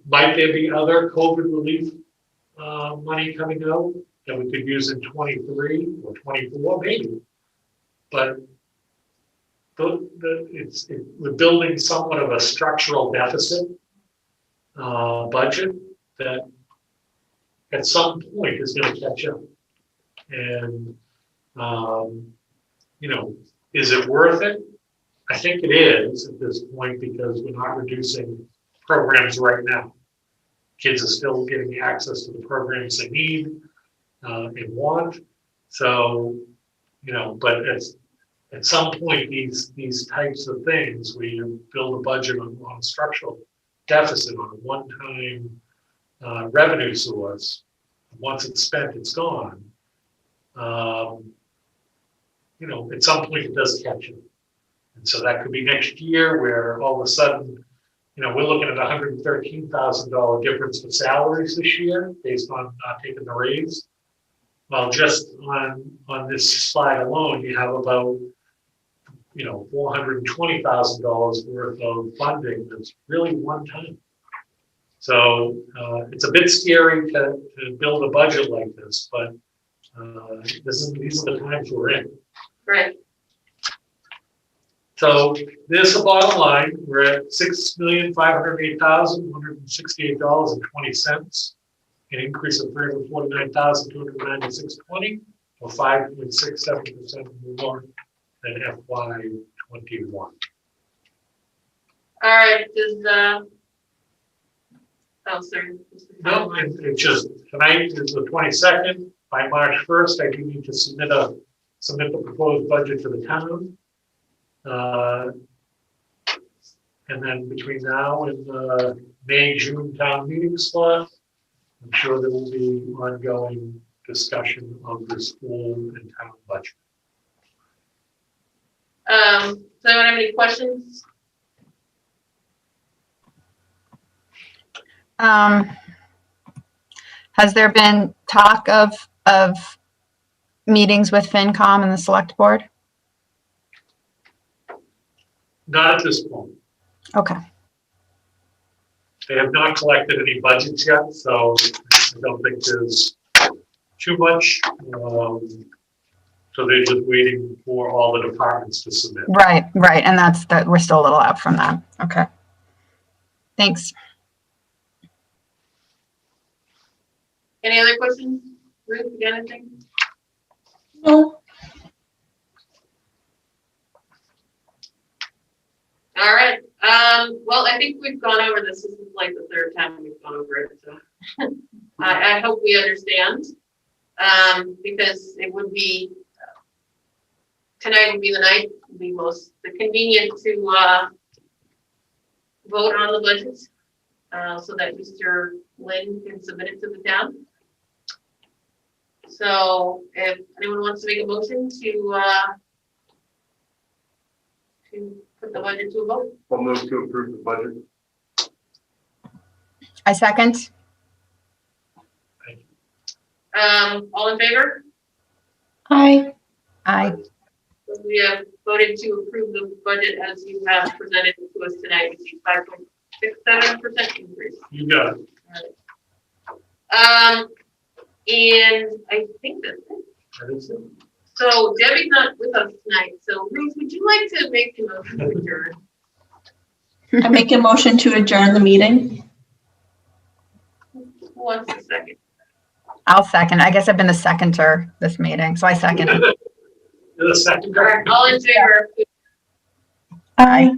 Might there be other COVID relief money coming out that we could use in 23 or 24, maybe? But we're building somewhat of a structural deficit budget that at some point is going to catch up. And, is it worth it? I think it is at this point because we're not reducing programs right now. Kids are still getting access to the programs they need and want. So, but at some point, these types of things, where you build a budget on a structural deficit, on a one-time revenue source, once it's spent, it's gone. At some point it does catch up. And so that could be next year where all of a sudden, we're looking at $113,000 difference for salaries this year based on not taking the raise. Well, just on this slide alone, you have about, $420,000 worth of funding that's really one time. So it's a bit scary to build a budget like this, but these are the times we're in. Right. So there's the bottom line. We're at $6,508,168.20, an increase of $349,296.20, or 5.67% more than FY21. All right, sorry. No, it's just, tonight is the 22nd. By March 1st, I do need to submit the proposed budget to the town. And then between now and the May, June town meeting slot, I'm sure there will be ongoing discussion of the school and town budget. Does anyone have any questions? Has there been talk of meetings with FinCom and the select board? Not at this point. Okay. They have not collected any budgets yet, so I don't think there's too much. So they're just waiting for all the departments to submit. Right. And that we're still a little out from that. Okay. Thanks. Any other questions? Ruth, you got anything? No. All right, well, I think we've gone over this. This is like the third time we've gone over it, so. I hope we understand, because it would be, tonight would be the night, would be most convenient to, vote on the budget, so that Mr. Lynn can submit it to the town. So if anyone wants to make a motion to put the budget to a vote. I'll move to approve the budget. I second. All in favor? Hi. Aye. We have voted to approve the budget as you have presented it to us tonight, which is 5.67% increase. You got it. And I think that's it. That is it. So Debbie's not with us tonight, so Ruth, would you like to make the motion to adjourn? I make a motion to adjourn the meeting. Who wants a second? I'll second. I guess I've been the seconder this meeting, so I second it. You're the second. All right, all in favor? Aye.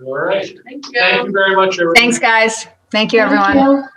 All right. Thank you. Thank you very much, everyone. Thanks, guys. Thank you, everyone. Thank you.